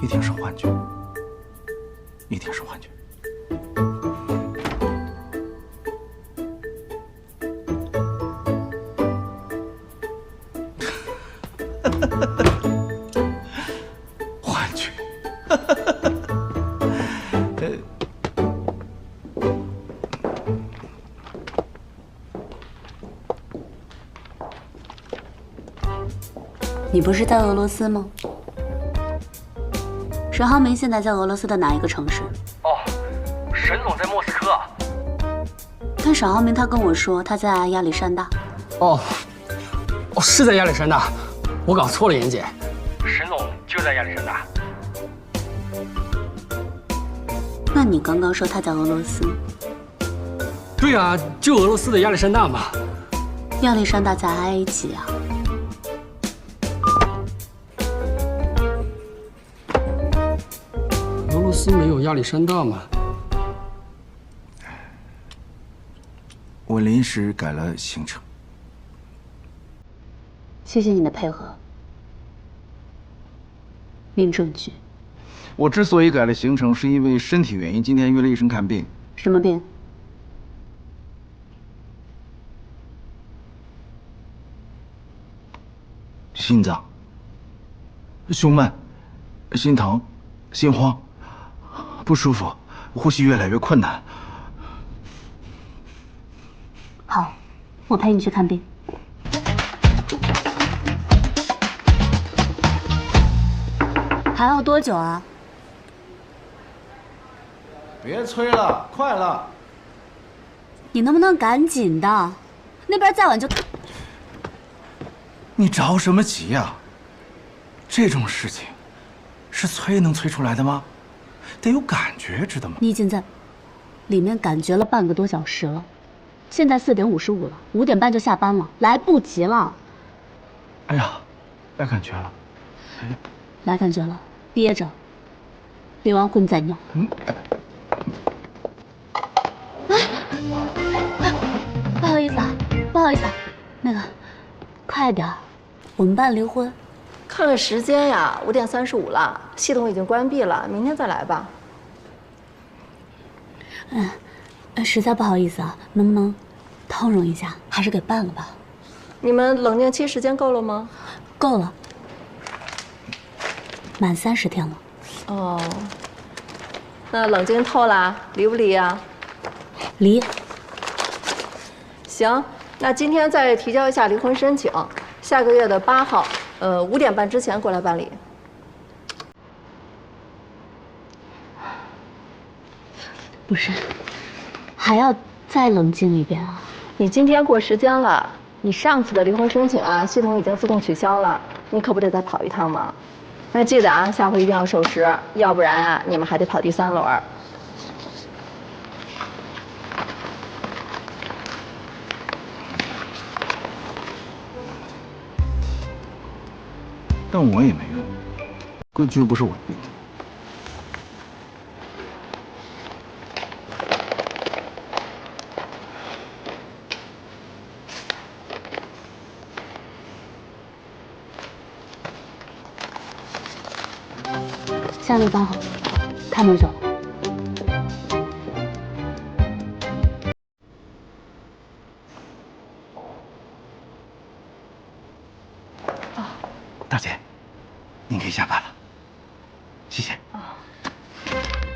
一定是幻觉，一定是幻觉。幻觉。你不是在俄罗斯吗？沈浩明现在在俄罗斯的哪一个城市？哦，沈总在莫斯科啊。但沈浩明他跟我说他在亚历山大。哦，是在亚历山大，我搞错了，妍姐。沈总就在亚历山大。那你刚刚说他在俄罗斯？对啊，就俄罗斯的亚历山大嘛。亚历山大在埃及啊。俄罗斯没有亚历山大吗？我临时改了行程。谢谢你的配合。命证据。我之所以改了行程，是因为身体原因，今天约了医生看病。什么病？心脏、胸闷、心疼、心慌，不舒服，呼吸越来越困难。好，我陪你去看病。还要多久啊？别催了，快了！你能不能赶紧的？那边再晚就……你着什么急呀？这种事情，是催能催出来的吗？得有感觉，知道吗？你已经在里面感觉了半个多小时了，现在4点55了，5点半就下班了，来不及了。哎呀，来感觉了。来感觉了，憋着，憋完混再尿。不好意思啊，不好意思啊，那个，快点儿，我们办离婚。看了时间呀，5点35了，系统已经关闭了，明天再来吧。实在不好意思啊，能不能通融一下，还是给办了吧？你们冷静期时间够了吗？够了，满30天了。哦，那冷静透了，离不离呀？离。行，那今天再提交一下离婚申请，下个月的8号，5点半之前过来办理。不是，还要再冷静一遍啊？你今天过时间了，你上次的离婚申请啊，系统已经自动取消了，你可不得再跑一趟吗？那记得啊，下回一定要守时，要不然啊，你们还得跑第3轮。但我也没用，规矩又不是我定的。下个月8号，看多久了？大姐，您可以下班了，谢谢。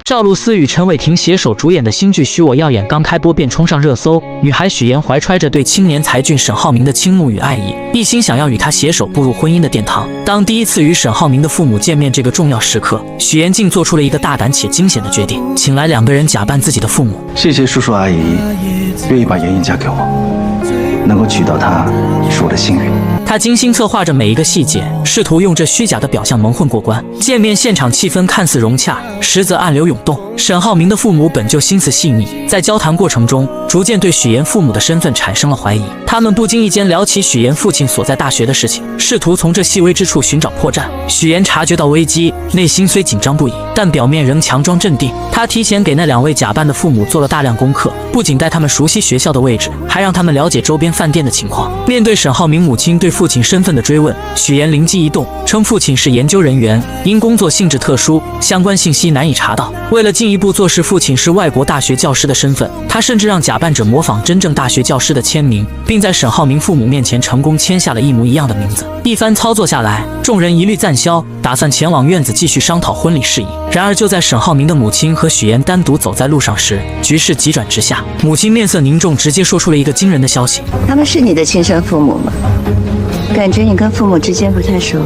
赵露思与陈伟霆携手主演的新剧《许我耀眼》刚开播便冲上热搜，女孩许妍怀揣着对青年才俊沈浩明的倾慕与爱意，一心想要与他携手步入婚姻的殿堂。当第一次与沈浩明的父母见面这个重要时刻，许妍竟做出了一个大胆且惊险的决定，请来2个人假扮自己的父母。谢谢叔叔阿姨愿意把妍妍嫁给我，能够娶到她是我的幸运。他精心策划着每一个细节，试图用这虚假的表象蒙混过关。见面现场气氛看似融洽，实则暗流涌动。沈浩明的父母本就心思细腻，在交谈过程中，逐渐对许妍父母的身份产生了怀疑。他们不经意间聊起许妍父亲所在大学的事情，试图从这细微之处寻找破绽。许妍察觉到危机，内心虽紧张不已，但表面仍强装镇定。他提前给那2位假扮的父母做了大量功课，不仅带他们熟悉学校的位置，还让他们了解周边饭店的情况。面对沈浩明母亲对父亲身份的追问，许岩灵机一动，称父亲是研究人员，因工作性质特殊，相关信息难以查到。为了进一步坐实父亲是外国大学教师的身份，他甚至让假扮者模仿真正大学教师的签名，并在沈浩明父母面前成功签下了一模一样的名字。一番操作下来，众人一律赞消，打算前往院子继续商讨婚礼事宜。然而就在沈浩明的母亲和许岩单独走在路上时，局势急转直下。母亲面色凝重，直接说出了一个惊人的消息：他们是你的亲生父母吗？感觉你跟父母之间不太熟。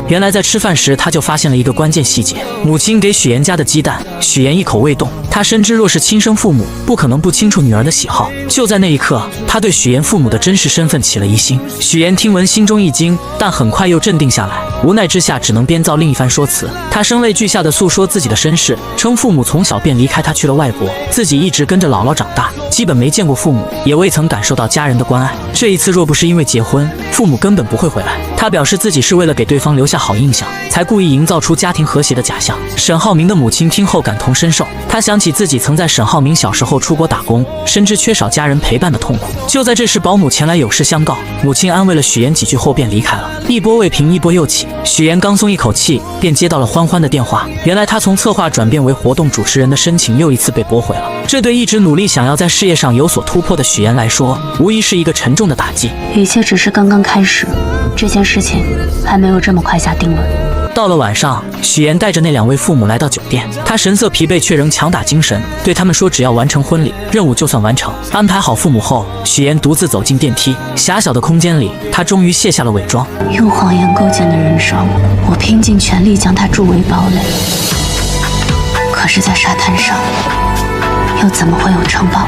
原来在吃饭时，他就发现了一个关键细节：母亲给许岩家的鸡蛋，许岩一口未动。他深知若是亲生父母，不可能不清楚女儿的喜好。就在那一刻，他对许岩父母的真实身份起了疑心。许岩听闻心中一惊，但很快又镇定下来，无奈之下只能编造另一番说辞。他声泪俱下地诉说自己的身世，称父母从小便离开他去了外国，自己一直跟着姥姥长大，基本没见过父母，也未曾感受到家人的关爱。这一次若不是因为结婚，父母根本不会回来。他表示自己是为了给对方留下好印象，才故意营造出家庭和谐的假象。沈浩明的母亲听后感同身受，她想起自己曾在沈浩明小时候出国打工，深知缺少家人陪伴的痛苦。就在这时，保姆前来有事相告，母亲安慰了许岩几句后便离开了。一波未平，一波又起，许岩刚松一口气，便接到了欢欢的电话。原来他从策划转变为活动主持人的申请又一次被驳回了。这对一直努力想要在事业上有所突破的许岩来说，无疑是一个沉重的打击。一切只是刚刚开始，这件事情还没有这么快下定论。到了晚上，许岩带着那两位父母来到酒店，他神色疲惫却仍强打精神，对他们说只要完成婚礼，任务就算完成。安排好父母后，许岩独自走进电梯，狭小的空间里，他终于卸下了伪装。用谎言构建的人生，我拼尽全力将它筑为堡垒，可是在沙滩上，又怎么会有城堡？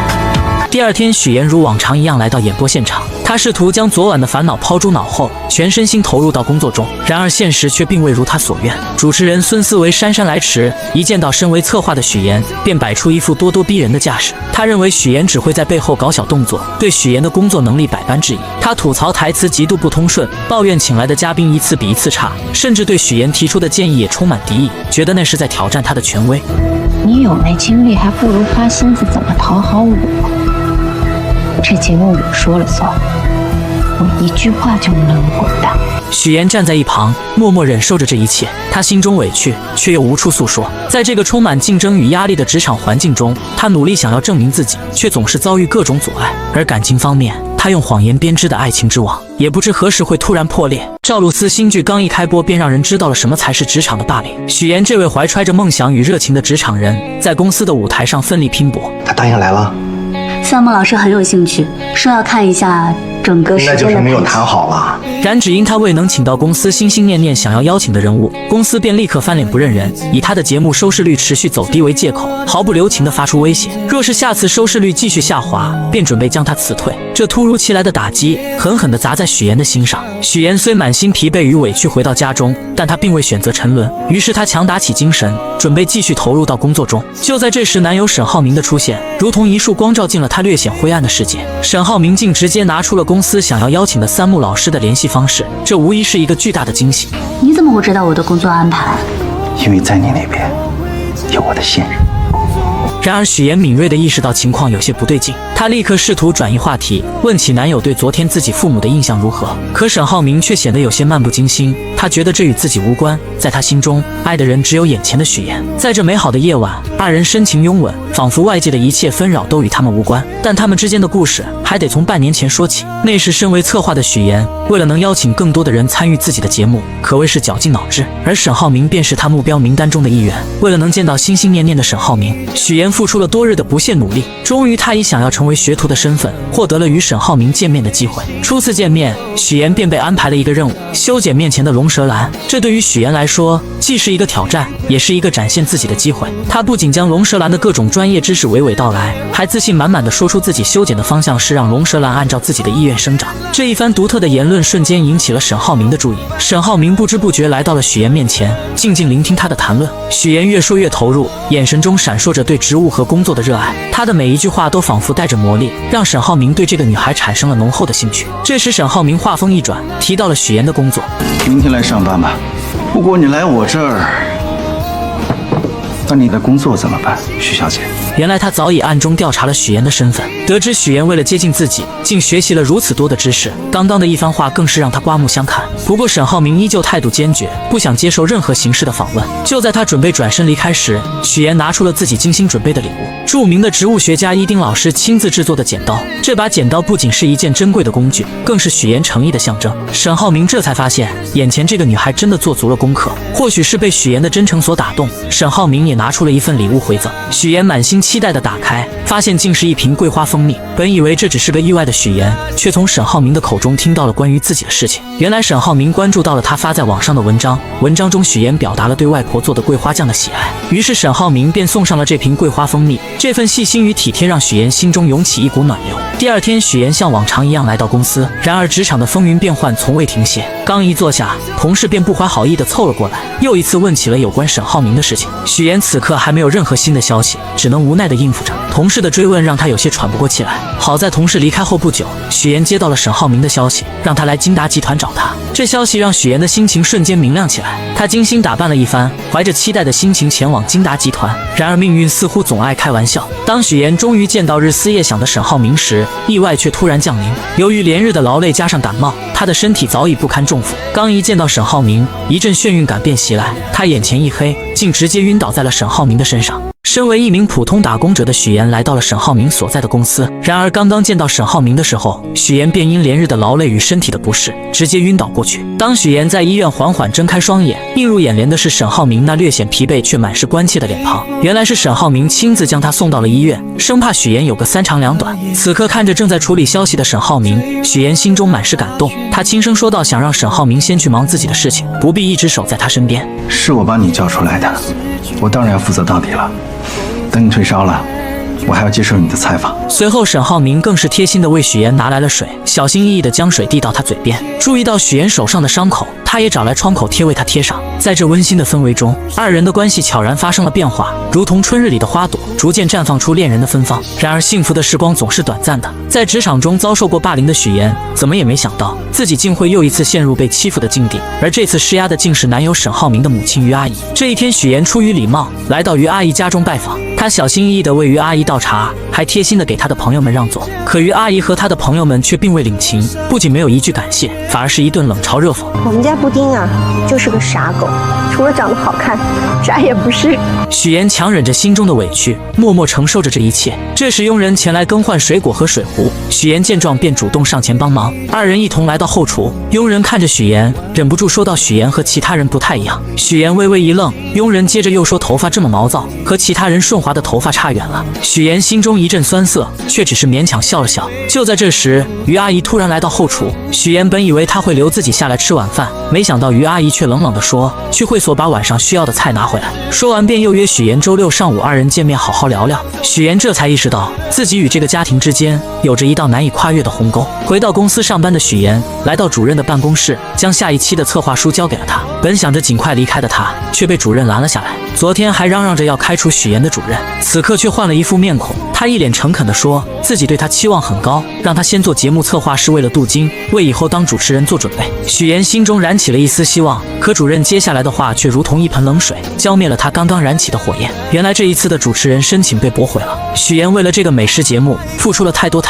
第二天，许岩如往常一样来到演播现场，他试图将昨晚的烦恼抛诸脑后，全身心投入到工作中。然而现实却并未如他所愿。主持人孙思维姗姗来迟，一见到身为策划的许岩，便摆出一副咄咄逼人的架势。他认为许岩只会在背后搞小动作，对许岩的工作能力百般质疑。他吐槽台词极度不通顺，抱怨请来的嘉宾一次比一次差，甚至对许岩提出的建议也充满敌意，觉得那是在挑战他的权威。你有那精力，还不如花心思怎么讨好我。这节目我说了算，我一句话就能滚蛋。许岩站在一旁，默默忍受着这一切。他心中委屈，却又无处诉说。在这个充满竞争与压力的职场环境中，他努力想要证明自己，却总是遭遇各种阻碍。而感情方面，他用谎言编织的爱情之网，也不知何时会突然破裂。赵露思新剧刚一开播，便让人知道了什么才是职场的霸凌。许岩这位怀揣着梦想与热情的职场人，在公司的舞台上奋力拼搏。他答应来了。夏梦老师很有兴趣，说要看一下整个时间的。那就是没有谈好了。然只因他未能请到公司心心念念想要邀请的人物，公司便立刻翻脸不认人，以他的节目收视率持续走低为借口，毫不留情地发出威胁，若是下次收视率继续下滑，便准备将他辞退。这突如其来的打击狠狠地砸在许岩的心上。许岩虽满心疲惫与委屈回到家中，但他并未选择沉沦，于是他强打起精神，准备继续投入到工作中。就在这时，男友沈浩明的出现，如同一束光照进了他略显灰暗的世界。沈浩明竟直接拿出了公司想要邀请的三木老师的联系方式，这无疑是一个巨大的惊喜。你怎么会知道我的工作安排？因为在你那边有我的信任。然而许岩敏锐地意识到情况有些不对劲，她立刻试图转移话题，问起男友对昨天自己父母的印象如何。可沈浩明却显得有些漫不经心，他觉得这与自己无关，在他心中，爱的人只有眼前的许岩。在这美好的夜晚，二人深情拥吻，仿佛外界的一切纷扰都与他们无关。但他们之间的故事还得从半年前说起。那时身为策划的许岩，为了能邀请更多的人参与自己的节目，可谓是绞尽脑汁，而沈浩明便是他目标名单中的一员。为了能见到心心念念的沈浩明，许岩付出了多日的不懈努力，终于他以想要成为学徒的身份，获得了与沈浩明见面的机会。初次见面，许岩便被安排了一个任务，修剪面前的龙舌兰。这对于许岩来说，既是一个挑战，也是一个展现自己的机会。他不仅将龙舌兰的各种专业知识娓娓道来，还自信满满地说出自己修剪的方向是让龙舌兰按照自己的意愿生长。这一番独特的言论瞬间引起了沈浩明的注意。沈浩明不知不觉来到了许岩面前，静静聆听他的谈论。许岩越说越投入，眼神中闪烁着对职务和工作的热爱，他的每一句话都仿佛带着魔力，让沈浩明对这个女孩产生了浓厚的兴趣。这时沈浩明话锋一转，提到了许岩的工作。明天来上班吧。不过你来我这儿，那你的工作怎么办，许小姐？原来他早已暗中调查了许岩的身份，得知许岩为了接近自己，竟学习了如此多的知识。刚刚的一番话更是让他刮目相看。不过沈浩明依旧态度坚决，不想接受任何形式的访问。就在他准备转身离开时，许岩拿出了自己精心准备的礼物——著名的植物学家伊丁老师亲自制作的剪刀。这把剪刀不仅是一件珍贵的工具，更是许岩诚意的象征。沈浩明这才发现，眼前这个女孩真的做足了功课。或许是被许岩的真诚所打动，沈浩明也拿出了一份礼物回赠。许岩满心期待的打开，发现竟是一瓶桂花蜂蜜。本以为这只是个意外的许岩，却从沈浩明的口中听到了关于自己的事情。原来沈浩明关注到了他发在网上的文章，文章中许岩表达了对外婆做的桂花酱的喜爱，于是沈浩明便送上了这瓶桂花蜂蜜。这份细心与体贴让许岩心中涌起一股暖流。第二天，许岩像往常一样来到公司，然而职场的风云变幻从未停歇。刚一坐下，同事便不怀好意地凑了过来，又一次问起了有关沈浩明的事情。许岩此刻还没有任何新的消息，只能无奈地应付着。同事的追问让他有些喘不过气来。好在同事离开后不久，许岩接到了沈浩明的消息，让他来金达集团找他。这消息让许岩的心情瞬间明亮起来，他精心打扮了一番，怀着期待的心情前往金达集团。然而命运似乎总爱开玩笑，当许岩终于见到日思夜想的沈浩明时，意外却突然降临。由于连日的劳累加上感冒，他的身体早已不堪重负。刚一见到沈浩明，一阵眩晕感便袭来，他眼前一黑，竟直接晕倒在了沈浩明的身上。身为一名普通打工者的许岩来到了沈浩明所在的公司，然而刚刚见到沈浩明的时候，许岩便因连日的劳累与身体的不适，直接晕倒过去。当许岩在医院缓缓睁开双眼，映入眼帘的是沈浩明那略显疲惫却满是关切的脸庞。原来是沈浩明亲自将他送到了医院，生怕许岩有个三长两短。此刻看着正在处理消息的沈浩明，许岩心中满是感动，他轻声说道，想让沈浩明先去忙自己的事情，不必一直守在他身边。是我把你叫出来的，我当然要负责到底了。等你退烧了，我还要接受你的采访。随后沈浩明更是贴心地为许岩拿来了水，小心翼翼地将水递到他嘴边。注意到许岩手上的伤口，他也找来创口贴为他贴上。在这温馨的氛围中，二人的关系悄然发生了变化，如同春日里的花朵，逐渐绽放出恋人的芬芳。然而幸福的时光总是短暂的，在职场中遭受过霸凌的许岩，怎么也没想到自己竟会又一次陷入被欺负的境地，而这次施压的竟是男友沈浩明的母亲于阿姨。这一天，许岩出于礼貌来到于阿姨家中拜访，他小心翼翼地为于阿姨倒茶，还贴心地给他的朋友们让座。可于阿姨和他的朋友们却并未领情，不仅没有一句感谢，反而是一顿冷嘲热讽。我们家布丁啊，就是个傻狗，除了长得好看，啥也不是。许岩强忍着心中的委屈，默默承受着这一切。这时佣人前来更换水果和水壶，许岩见状便主动上前帮忙，二人一同来到后厨。佣人看着许岩，忍不住说道：“许岩和其他人不太一样。”许岩微微一愣，佣人接着又说：“头发这么毛躁，和其他人顺滑的头发差远了。”许岩心中一阵酸涩，却只是勉强笑了笑。就在这时，于阿姨突然来到后厨，许岩本以为她会留自己下来吃晚饭，没想到于阿姨却冷冷地说：“去会所把晚上需要的菜拿回来。”说完便又约许岩周六上午二人见面好好聊聊。许岩这才意识到自己与这个家庭之间有着一道难以跨越的鸿沟。回到公司上班的许岩来到主任的办公室，将下一期的策划书交给了他。本想着尽快离开的他，却被主任拦了下来。昨天还嚷嚷着要开除许岩的主任，此刻却换了一副面孔。他一脸诚恳地说自己对他期望很高，让他先做节目策划是为了镀金，为以后当主持人做准备。许岩心中燃起了一丝希望，可主任接下来的话却如同一盆冷水，浇灭了他刚刚燃起的火焰。原来这一次的主持人申请被驳回了。许岩为了这个美食节目付出了太多，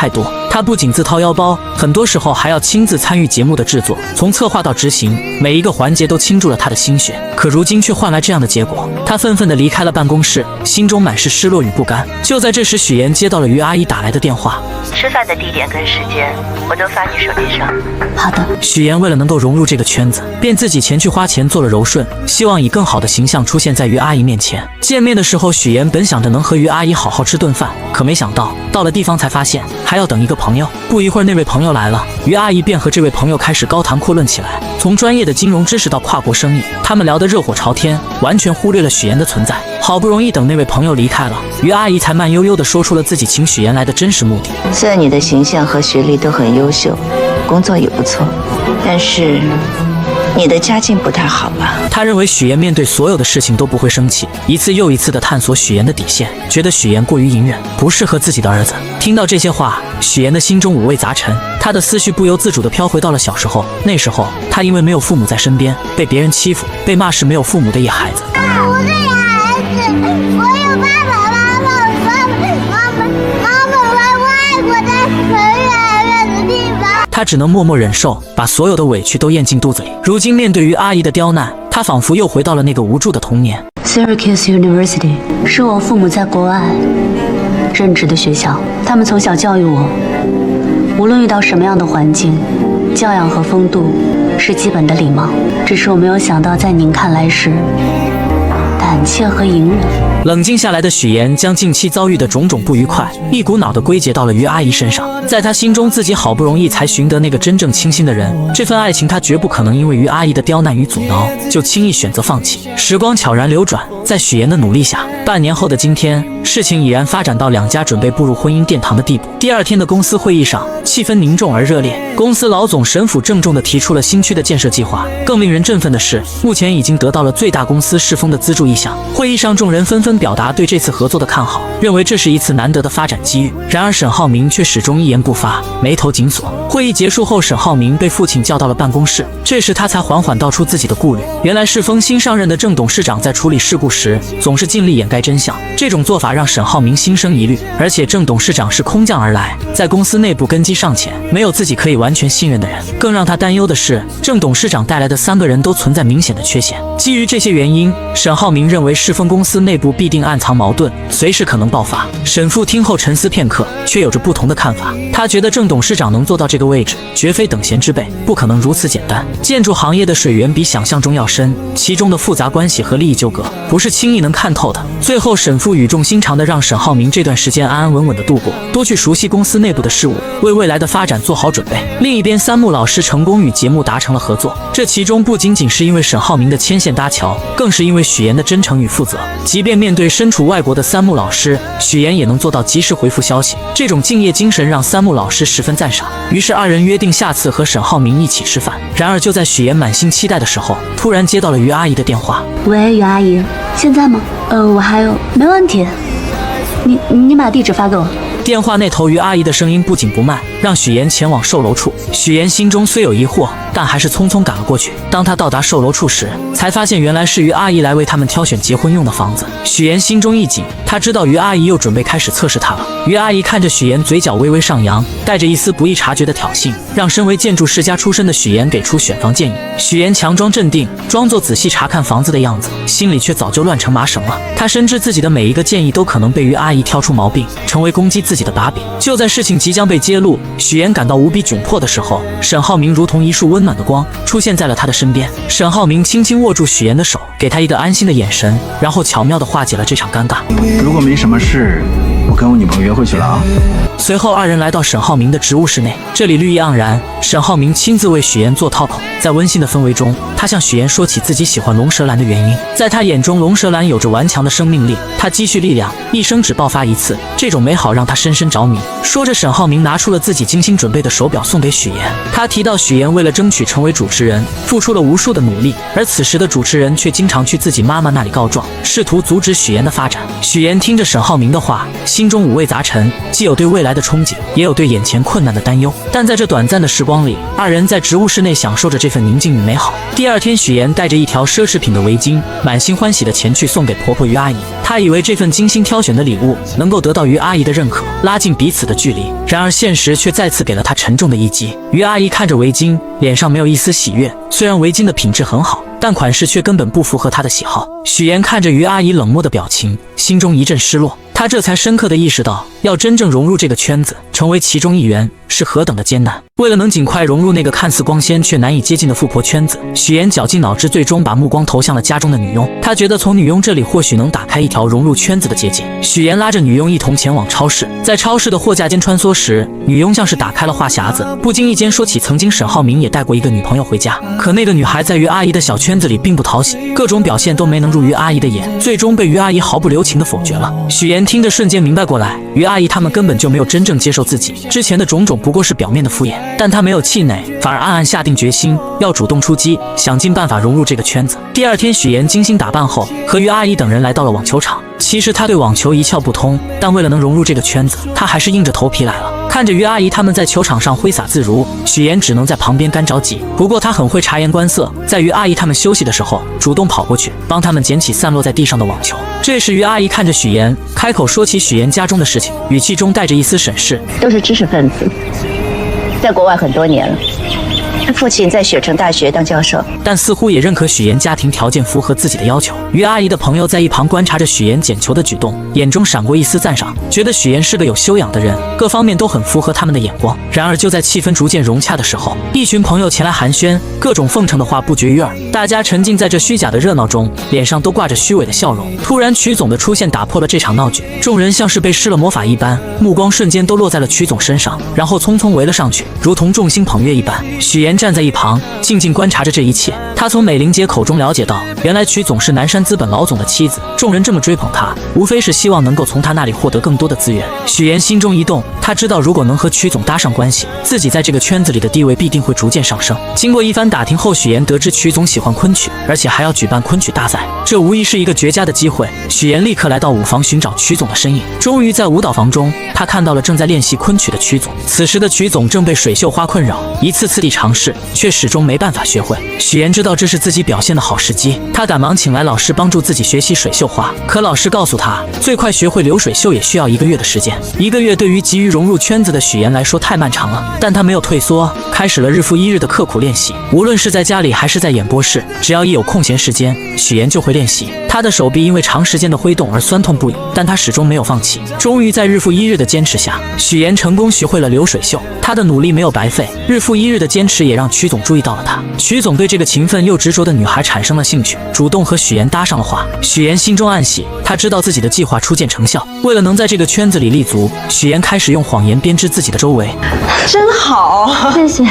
他不仅自掏腰包，很多时候还要亲自参与节目的制作，从策划到执行，每一个环节都倾注了他的心血。可如今却换来这样的结果，他愤愤地离开了办公室，心中满是失落与不甘。就在这时，许岩接到了于阿姨打来的电话，吃饭的地点跟时间我都发你手机上。好的。许岩为了能够融入这个圈子，便自己前去花钱做了柔顺，希望以更好的形象出现在于阿姨面前。见面的时候，许岩本想着能和于阿姨好好吃顿饭，可没想到到了地方才发现还要等一个朋友。不一会儿，那位朋友来了，于阿姨便和这位朋友开始高谈阔论起来，从专业的金融知识到跨国生意，他们聊得热火朝天，完全忽略了许岩的存在。好不容易等那位朋友离开了，于阿姨才慢悠悠地说出了自己请许岩来的真实目的。虽然你的形象和学历都很优秀，工作也不错，但是你的家境不太好吧？他认为许岩面对所有的事情都不会生气，一次又一次地探索许岩的底线，觉得许岩过于隐忍，不适合自己的儿子。听到这些话，许岩的心中五味杂陈，他的思绪不由自主地飘回到了小时候。那时候他因为没有父母在身边，被别人欺负，被骂是没有父母的野孩子。我是野孩子，我有爸爸妈妈，他只能默默忍受，把所有的委屈都咽进肚子里。如今面对于阿姨的刁难，他仿佛又回到了那个无助的童年。Syracuse University 是我父母在国外任职的学校，他们从小教育我，无论遇到什么样的环境，教养和风度是基本的礼貌。只是我没有想到，在您看来是胆怯和隐忍。冷静下来的许妍将近期遭遇的种种不愉快一股脑地归结到了于阿姨身上。在她心中，自己好不容易才寻得那个真正倾心的人，这份爱情她绝不可能因为于阿姨的刁难与阻挠就轻易选择放弃。时光悄然流转，在许妍的努力下，半年后的今天，事情已然发展到两家准备步入婚姻殿堂的地步。第二天的公司会议上，气氛凝重而热烈。公司老总沈府郑重地提出了新区的建设计划。更令人振奋的是，目前已经得到了最大公司世丰的资助意向。会议上，众人纷纷表达对这次合作的看好，认为这是一次难得的发展机遇。然而沈浩明却始终一言不发，眉头紧锁。会议结束后，沈浩明被父亲叫到了办公室，这时他才缓缓道出自己的顾虑。原来世丰新上任的郑董事长在处理事故时总是尽力掩盖真相，这种做法让沈浩明心生疑虑。而且郑董事长是空降而来，在公司内部根基尚浅，没有自己可以完全信任的人。更让他担忧的是，郑董事长带来的3个人都存在明显的缺陷。基于这些原因，沈浩明认为世丰公司内部必定暗藏矛盾，随时可能爆发。沈父听后沉思片刻，却有着不同的看法。他觉得郑董事长能做到这个位置，绝非等闲之辈，不可能如此简单。建筑行业的水源比想象中要深，其中的复杂关系和利益纠葛不是轻易能看透的。最后，沈父语重心长地让沈浩明这段时间安安稳稳地度过，多去熟悉公司内部的事务，为未来的发展做好准备。另一边，三木老师成功与节目达成了合作，这其中不仅仅是因为沈浩明的牵线搭桥，更是因为许妍的真诚与负责。即便面对身处外国的三木老师，许妍也能做到及时回复消息，这种敬业精神让三木老师十分赞赏。于是二人约定下次和沈浩明一起吃饭。然而就在许妍满心期待的时候，突然接到了于阿姨的电话。喂，于阿姨，现在吗？我还有，没问题。你把地址发给我。电话那头于阿姨的声音不紧不慢，让许妍前往售楼处。许妍心中虽有疑惑，但还是匆匆赶了过去。当她到达售楼处时，才发现原来是于阿姨来为他们挑选结婚用的房子。许妍心中一紧，她知道于阿姨又准备开始测试她了。于阿姨看着许妍，嘴角微微上扬，带着一丝不易察觉的挑衅，让身为建筑世家出身的许妍给出选房建议。许妍强装镇定，装作仔细查看房子的样子，心里却早就乱成麻绳了。她深知自己的每一个建议都可能被于阿姨挑出毛病，成为攻击自己的把柄。就在事情即将被揭露，许妍感到无比窘迫的时候，沈浩明如同一束温暖的光出现在了她的身边。沈浩明轻轻握住许妍的手，给她一个安心的眼神，然后巧妙地化解了这场尴尬。如果没什么事，我跟我女朋友约会去了啊。随后二人来到沈浩明的职务室内，这里绿意盎然，沈浩明亲自为许妍做套口。在温馨的氛围中，他向许妍说起自己喜欢龙舌兰的原因。在他眼中，龙舌兰有着顽强的生命力，他积蓄力量，一生只爆发一次，这种美好让他深深着迷。说着，沈浩明拿出了自己精心准备的手表送给许妍。他提到许妍为了争取成为主持人，付出了无数的努力，而此时的主持人却经常去自己妈妈那里告状，试图阻止许妍的发展。许妍听着沈浩明的话，心中五味杂陈，既有对未来的憧憬，也有对眼前困难的担忧。但在这短暂的时光里，二人在职务室内享受着这份宁静与美好。第二天，许妍带着一条奢侈品的围巾，满心欢喜地前去送给婆婆于阿姨。她以为这份精心挑选的礼物能够得到于阿姨的认可，拉近彼此的距离。然而现实却再次给了她沉重的一击。于阿姨看着围巾，脸上没有一丝喜悦。虽然围巾的品质很好，但款式却根本不符合她的喜好。许妍看着于阿姨冷漠的表情，心中一阵失落。她这才深刻地意识到，要真正融入这个圈子，成为其中一员，是何等的艰难。为了能尽快融入那个看似光鲜却难以接近的富婆圈子，许妍绞尽脑汁，最终把目光投向了家中的女佣。她觉得从女佣这里或许能打开一条融入圈子的捷径。许妍拉着女佣一同前往超市，在超市的货架间穿梭时，女佣像是打开了话匣子，不经意间说起曾经沈浩明也带过一个女朋友回家。可那个女孩在于阿姨的小圈子里并不讨喜，各种表现都没能入于阿姨的眼，最终被于阿姨毫不留情地否决了。许妍听着瞬间明白过来，于阿姨他们根本就没有真正接受自己，之前的种种不过是表面的敷衍。但她没有气馁，反而暗暗下定决心要主动出击，想尽办法融入这个圈子。第二天，许妍精心打扮后，和于阿姨等人来到了网球场。其实她对网球一窍不通，但为了能融入这个圈子，她还是硬着头皮来了。看着于阿姨他们在球场上挥洒自如，许妍只能在旁边干着急。不过她很会察言观色，在于阿姨他们休息的时候，主动跑过去帮他们捡起散落在地上的网球。这时于阿姨看着许妍，开口说起许妍家中的事情，语气中带着一丝审视。都是知识分子，在国外很多年了。父亲在雪城大学当教授，但似乎也认可许妍家庭条件符合自己的要求。于阿姨的朋友在一旁观察着许妍捡球的举动，眼中闪过一丝赞赏，觉得许妍是个有修养的人，各方面都很符合他们的眼光。然而就在气氛逐渐融洽的时候，一群朋友前来寒暄，各种奉承的话不绝于耳。大家沉浸在这虚假的热闹中，脸上都挂着虚伪的笑容。突然曲总的出现打破了这场闹剧，众人像是被施了魔法一般，目光瞬间都落在了曲总身上，然后匆匆围了上去，如同众星捧月一般。许妍站在一旁静静观察着这一切，她从美玲姐口中了解到，原来曲总是南山资本老总的妻子，众人这么追捧她，无非是希望能够从她那里获得更多的资源。许妍心中一动，她知道如果能和曲总搭上关系，自己在这个圈子里的地位必定会逐渐上升。经过一番打听后，许妍得知曲总喜欢昆曲，而且还要举办昆曲大赛，这无疑是一个绝佳的机会。许妍立刻来到舞房寻找曲总的身影，终于在舞蹈房中，她看到了正在练习昆曲的曲总。此时的曲总正被水袖花困扰，一次次地尝试，却始终没办法学会。许妍知道这是自己表现的好时机，她赶忙请来老师帮助自己学习水袖花。可老师告诉她，最快学会流水袖也需要1个月的时间。1个月对于急于融入圈子的许妍来说太漫长了，但她没有退缩，开始了日复一日的刻苦练习。无论是在家里还是在演播室，只要一有空闲时间，许妍就会练习。她的手臂因为长时间的挥动而酸痛不已，但她始终没有放弃。终于在日复一日的坚持下，许妍成功学会了流水袖。她的努力没有白费，日复一日的坚持也让曲总注意到了她。曲总对这个勤奋又执着的女孩产生了兴趣，主动和许妍搭上了话。许妍心中暗喜，她知道自己的计划初见成效。为了能在这个圈子里立足，许妍开始用谎言编织自己的周围。真好，谢谢。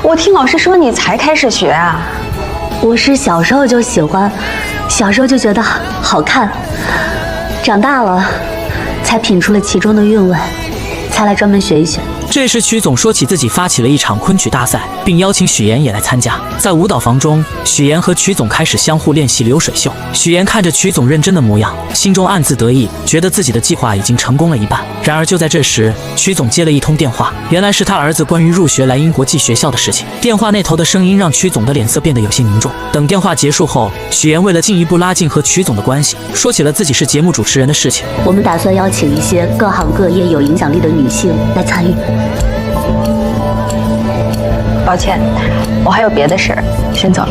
我听老师说你才开始学啊。我是小时候就喜欢，小时候就觉得好看，长大了才品出了其中的韵味，才来专门学一学。这时曲总说起自己发起了一场昆曲大赛，并邀请许妍也来参加。在舞蹈房中，许妍和曲总开始相互练习流水袖。许妍看着曲总认真的模样，心中暗自得意，觉得自己的计划已经成功了一半。然而就在这时，曲总接了一通电话，原来是他儿子关于入学莱茵国际学校的事情。电话那头的声音让曲总的脸色变得有些凝重。等电话结束后，许妍为了进一步拉近和曲总的关系，说起了自己是节目主持人的事情。我们打算邀请一些各行各业有影响力的女性来参与。抱歉，我还有别的事儿，先走了。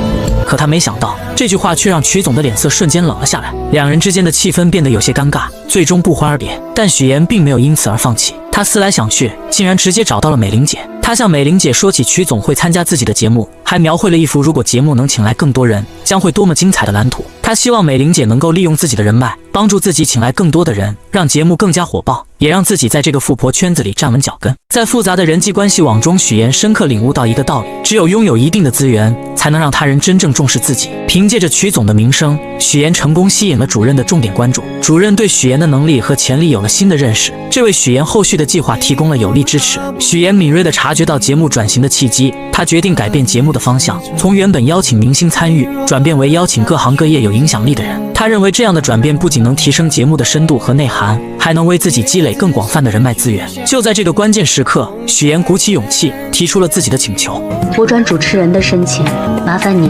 可他没想到，这句话却让曲总的脸色瞬间冷了下来，两人之间的气氛变得有些尴尬，最终不欢而别。但许妍并没有因此而放弃，她思来想去，竟然直接找到了美玲姐。她向美玲姐说起曲总会参加自己的节目，还描绘了一幅如果节目能请来更多人，将会多么精彩的蓝图。她希望美玲姐能够利用自己的人脉，帮助自己请来更多的人，让节目更加火爆，也让自己在这个富婆圈子里站稳脚跟。在复杂的人际关系网中，许妍深刻领悟到一个道理：只有拥有一定的资源，才能让他人真正重视自己。凭借着曲总的名声，许妍成功吸引了主任的重点关注。主任对许妍的能力和潜力有了新的认识，这为许妍后续的计划提供了有力支持。许妍敏锐地察觉到节目转型的契机，她决定改变节目的方向，从原本邀请明星参与，转变为邀请各行各业有影响力的人。她认为这样的转变不仅能提升节目的深度和内涵，还能为自己积累更广泛的人脉资源。就在这个关键时刻，许妍鼓起勇气提出了自己的请求：我转主持人的申请，麻烦您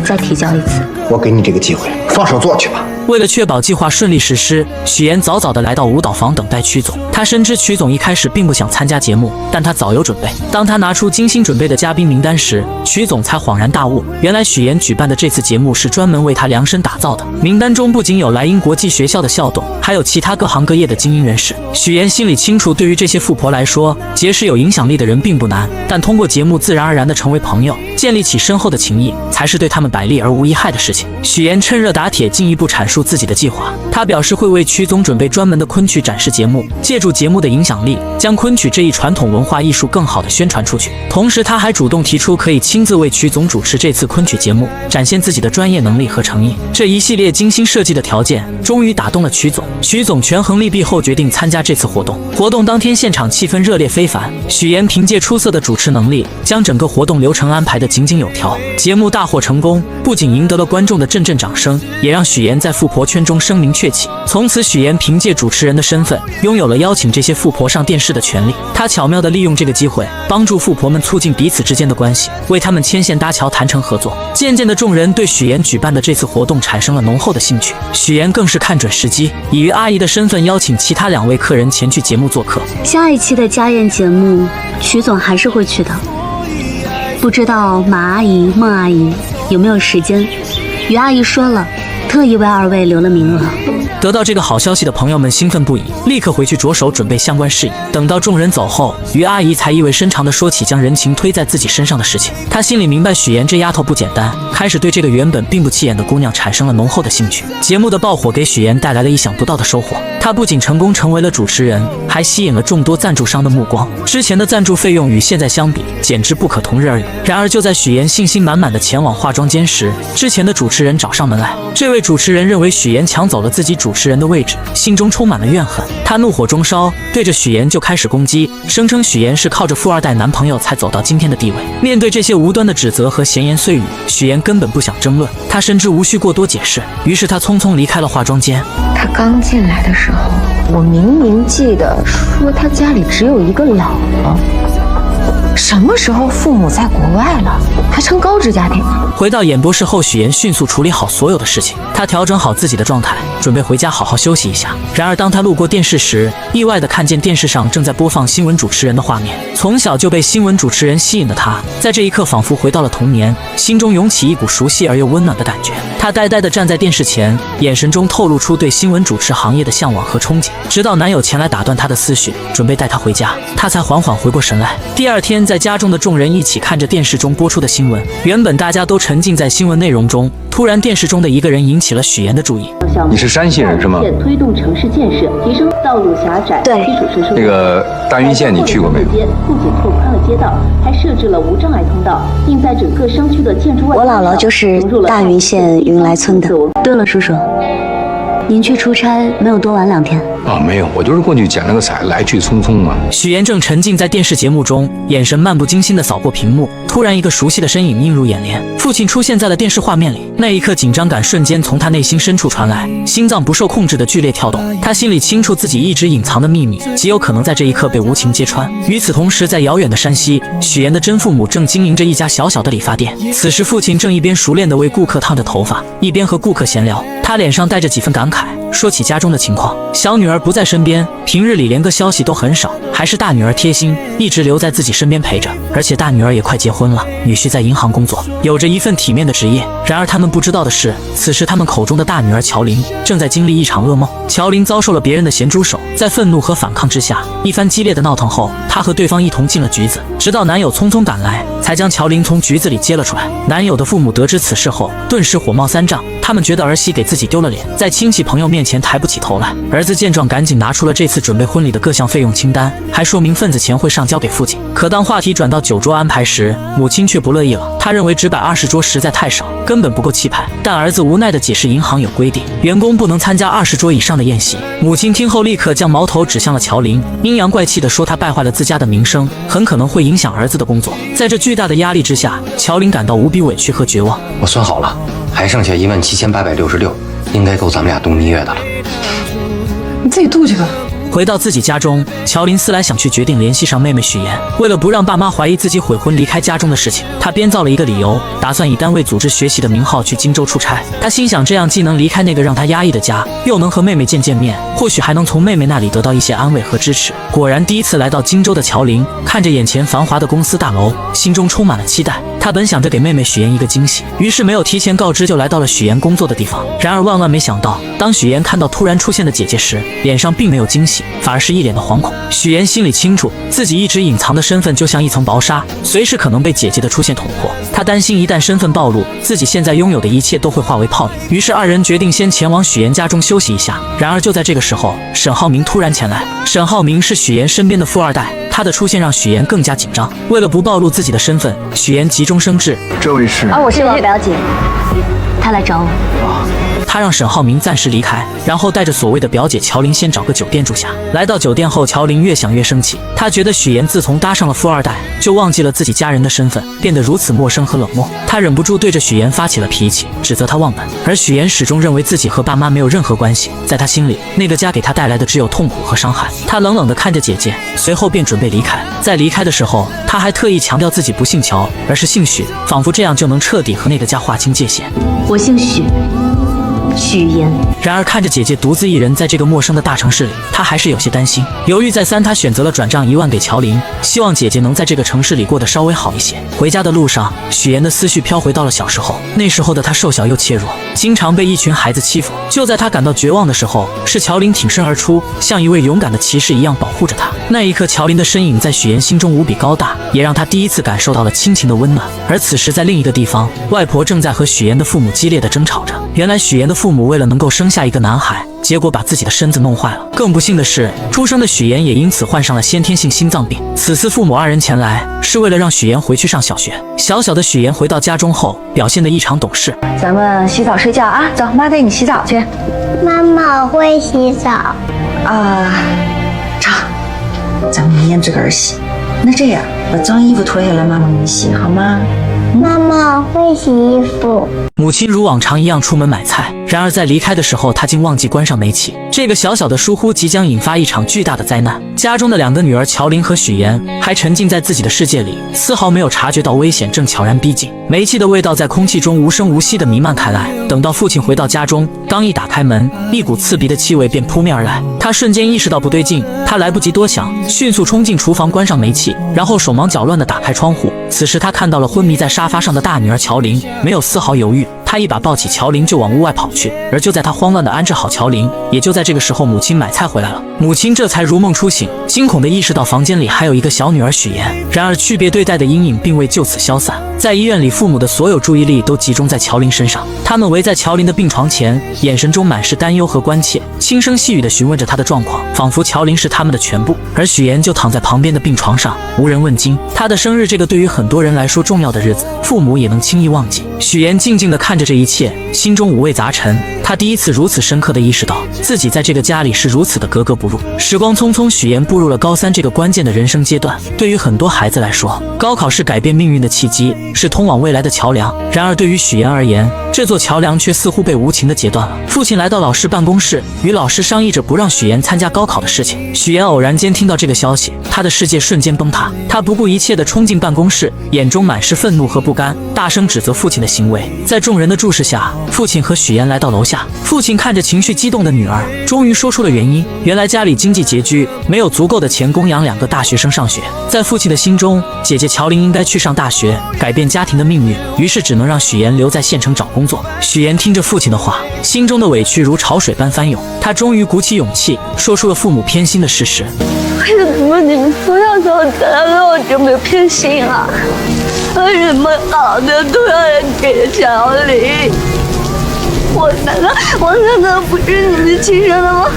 再提交一次。我给你这个机会，放手做去吧。为了确保计划顺利实施，许妍早早地来到舞蹈房等待曲总。她深知曲总一开始并不想参加节目，但他早有准备。当他拿出精心准备的嘉宾名单时，曲总才恍然大悟，原来许妍举办的这次节目是专门为他量身打造的。名单中不仅有莱茵国际学校的校董，还有其他各行各业的精英人士。许妍心里清楚，对于这些富婆来说，结识有影响力的人并不难，但通过节目自然而然地成为朋友，建立起深厚的情谊，才是对他们百利而无一害的事情。许妍趁热打铁，进一步阐述自己的计划。她表示会为曲总准备专门的昆曲展示节目，借助节目的影响力，将昆曲这一传统文化艺术更好地宣传出去。同时，她还主动提出可以亲自为曲总主持这次昆曲节目，展现自己的专业能力和诚意。这一系列精心设计的条件，终于打动了曲总。曲总权衡利弊后，决定参加这次活动。活动当天，现场气氛热烈非凡。许妍凭借出色的主持能力，将整个活动流程安排得井井有条。节目大获成功，不仅赢得了观众的阵阵掌声，也让许妍在富婆圈中声名鹊起。从此，许岩凭借主持人的身份，拥有了邀请这些富婆上电视的权利。他巧妙地利用这个机会，帮助富婆们促进彼此之间的关系，为他们牵线搭桥，谈成合作。渐渐的，众人对许岩举办的这次活动产生了浓厚的兴趣。许岩更是看准时机，以于阿姨的身份邀请其他2位客人前去节目做客。下一期的家宴节目，曲总还是会去的。不知道马阿姨、孟阿姨有没有时间？于阿姨说了，特意为2位留了名额。得到这个好消息的朋友们兴奋不已，立刻回去着手准备相关事宜。等到众人走后，于阿姨才意味深长地说起将人情推在自己身上的事情。她心里明白许岩这丫头不简单，开始对这个原本并不起眼的姑娘产生了浓厚的兴趣。节目的爆火给许岩带来了意想不到的收获，她不仅成功成为了主持人，还吸引了众多赞助商的目光。之前的赞助费用与现在相比，简直不可同日而语。然而就在许岩信心满满地前往化妆间时，之前的主持人找上门来。这位主持人认为许岩抢走了自己主持人的位置，心中充满了怨恨。他怒火中烧，对着许岩就开始攻击，声称许岩是靠着富2代男朋友才走到今天的地位。面对这些无端的指责和闲言碎语，许岩根本不想争论，他深知无需过多解释，于是他匆匆离开了化妆间。他刚进来的时候，我明明记得说他家里只有1个姥姥。什么时候父母在国外了，还成高知家庭了？回到演播室后，许岩迅速处理好所有的事情，他调整好自己的状态，准备回家好好休息一下。然而当他路过电视时，意外地看见电视上正在播放新闻主持人的画面。从小就被新闻主持人吸引的他，在这一刻仿佛回到了童年，心中涌起一股熟悉而又温暖的感觉。他呆呆地站在电视前，眼神中透露出对新闻主持行业的向往和憧憬。直到男友前来打断他的思绪，准备带他回家，他才缓缓回过神来。第2天，在家中的众人一起看着电视中播出的新闻，原本大家都沉浸在新闻内容中，突然电视中的一个人引起了许岩的注意。你是山西人是吗？推动城市建设，提升道路狭窄，对，基础设施。那个大云县你去过没有？不仅拓宽了街道，还设置了无障碍通道，并在整个商区的建筑外。我姥姥就是大云县云来村的。对了，叔叔，您去出差没有多玩2天？没有，我就是过去捡了个彩，来去匆匆嘛。许岩正沉浸在电视节目中，眼神漫不经心地扫过屏幕，突然一个熟悉的身影映入眼帘，父亲出现在了电视画面里。那一刻，紧张感瞬间从他内心深处传来，心脏不受控制的剧烈跳动。他心里清楚自己一直隐藏的秘密，极有可能在这一刻被无情揭穿。与此同时，在遥远的山西，许岩的真父母正经营着一家小小的理发店。此时，父亲正一边熟练地为顾客烫着头发，一边和顾客闲聊。他脸上带着几分感慨，说起家中的情况。小女儿不在身边，平日里连个消息都很少，还是大女儿贴心，一直留在自己身边陪着。而且大女儿也快结婚了，女婿在银行工作，有着一份体面的职业。然而他们不知道的是，此时他们口中的大女儿乔琳正在经历一场噩梦。乔琳遭受了别人的咸猪手，在愤怒和反抗之下，一番激烈的闹腾后，她和对方一同进了局子，直到男友匆匆赶来，才将乔琳从局子里接了出来。男友的父母得知此事后，顿时火冒三丈，他们觉得儿媳给自己丢了脸，在亲戚朋友面前抬不起头来。儿子见状，赶紧拿出了这次准备婚礼的各项费用清单，还说明份子钱会上交给父亲。可当话题转到酒桌安排时，母亲却不乐意了。她认为只摆20桌实在太少，根本不够气派。但儿子无奈地解释，银行有规定，员工不能参加20桌以上的宴席。母亲听后立刻将矛头指向了乔琳，阴阳怪气地说她败坏了自家的名声，很可能会影响儿子的工作。在这巨大的压力之下，乔琳感到无比委屈和绝望。我算好了，还剩下17866，应该够咱们俩度蜜月的了。你自己度去吧。回到自己家中，乔琳思来想去，决定联系上妹妹许妍。为了不让爸妈怀疑自己悔婚离开家中的事情，她编造了一个理由，打算以单位组织学习的名号去荆州出差。她心想，这样既能离开那个让她压抑的家，又能和妹妹见面，或许还能从妹妹那里得到一些安慰和支持。果然，第一次来到荆州的乔琳看着眼前繁华的公司大楼，心中充满了期待。她本想着给妹妹许妍一个惊喜，于是没有提前告知就来到了许妍工作的地方。然而万万没想到，当许妍看到突然出现的姐姐时，脸上并没有惊喜，反而是一脸的惶恐。许妍心里清楚，自己一直隐藏的身份就像一层薄纱，随时可能被姐姐的出现捅破。她担心一旦身份暴露，自己现在拥有的一切都会化为泡影。于是二人决定先前往许妍家中休息一下。然而就在这个时候，沈浩明突然前来。沈浩明是许妍身边的富二代，他的出现让许妍更加紧张。为了不暴露自己的身份，许妍急中生智：“这位是……我是表姐。”他来找我。他让沈浩明暂时离开，然后带着所谓的表姐乔琳先找个酒店住下。来到酒店后，乔琳越想越生气，她觉得许岩自从搭上了富二代，就忘记了自己家人的身份，变得如此陌生和冷漠。她忍不住对着许岩发起了脾气，指责他忘本。而许岩始终认为自己和爸妈没有任何关系，在他心里，那个家给他带来的只有痛苦和伤害。他冷冷地看着姐姐，随后便准备离开。在离开的时候，他还特意强调自己不姓乔，而是姓许，仿佛这样就能彻底和那个家划清界限。我姓许，许岩。然而看着姐姐独自一人在这个陌生的大城市里，他还是有些担心。犹豫再三，他选择了转账1万给乔琳，希望姐姐能在这个城市里过得稍微好一些。回家的路上，许岩的思绪飘回到了小时候，那时候的他瘦小又怯弱，经常被一群孩子欺负。就在他感到绝望的时候，是乔琳挺身而出，像一位勇敢的骑士一样保护着他。那一刻，乔琳的身影在许岩心中无比高大，也让他第一次感受到了亲情的温暖。而此时，在另一个地方，外婆正在和许岩的父母激烈的争吵着。原来许岩的父母为了能够生下一个男孩，结果把自己的身子弄坏了。更不幸的是，出生的许岩也因此患上了先天性心脏病。此次父母2人前来，是为了让许岩回去上小学。小小的许岩回到家中后，表现得异常懂事。咱们洗澡睡觉啊，走，妈带你洗澡去。妈妈，我会洗澡。成，咱们明天自个儿洗。那这样，把脏衣服脱下来，妈妈给你洗，好吗？妈妈，我会洗衣服。母亲如往常一样出门买菜，然而在离开的时候，她竟忘记关上煤气。这个小小的疏忽即将引发一场巨大的灾难。家中的2个女儿乔琳和许岩还沉浸在自己的世界里，丝毫没有察觉到危险正悄然逼近。煤气的味道在空气中无声无息地弥漫开来。等到父亲回到家中，刚一打开门，一股刺鼻的气味便扑面而来。他瞬间意识到不对劲，他来不及多想，迅速冲进厨房关上煤气，然后手忙脚乱地打开窗户。此时他看到了昏迷在沙发上的大女儿乔琳，没有丝毫犹豫，他一把抱起乔琳就往屋外跑去。而就在他慌乱地安置好乔琳，也就在这个时候，母亲买菜回来了。母亲这才如梦初醒，惊恐地意识到房间里还有一个小女儿许岩。然而区别对待的阴影并未就此消散。在医院里，父母的所有注意力都集中在乔琳身上，他们围在乔琳的病床前，眼神中满是担忧和关切，轻声细语地询问着她的状况，仿佛乔琳是他们的全部。而许岩就躺在旁边的病床上，无人问津。他的生日，这个对于很多人来说重要的日子，父母也能轻易忘记。许岩静静地看着这一切，心中五味杂陈。他第一次如此深刻地意识到，自己在这个家里是如此的格格不入。时光匆匆，许岩步入了高3这个关键的人生阶段。对于很多孩子来说，高考是改变命运的契机，是通往未来的桥梁。然而对于许岩而言，这座桥梁却似乎被无情地截断了。父亲来到老师办公室，与老师商议着不让许岩参加高考的事情。许岩偶然间听到这个消息，他的世界瞬间崩塌。他不顾一切地冲进办公室，眼中满是愤怒和不甘，大声指责父亲的行为。在众人的注视下，父亲和许岩来到楼下。父亲看着情绪激动的女儿，终于说出了原因。原来家里经济拮据，没有足够的钱供养2个大学生上学。在父亲的心中，姐姐乔琳应该去上大学，改变家庭的命运，于是只能让许岩留在县城找工作。许岩听着父亲的话，心中的委屈如潮水般翻涌。他终于鼓起勇气，说出了父母偏心的事实。为什么你们从小到大对我这么偏心啊？为什么好的都要人给乔琳？我难道不是你们亲生的吗？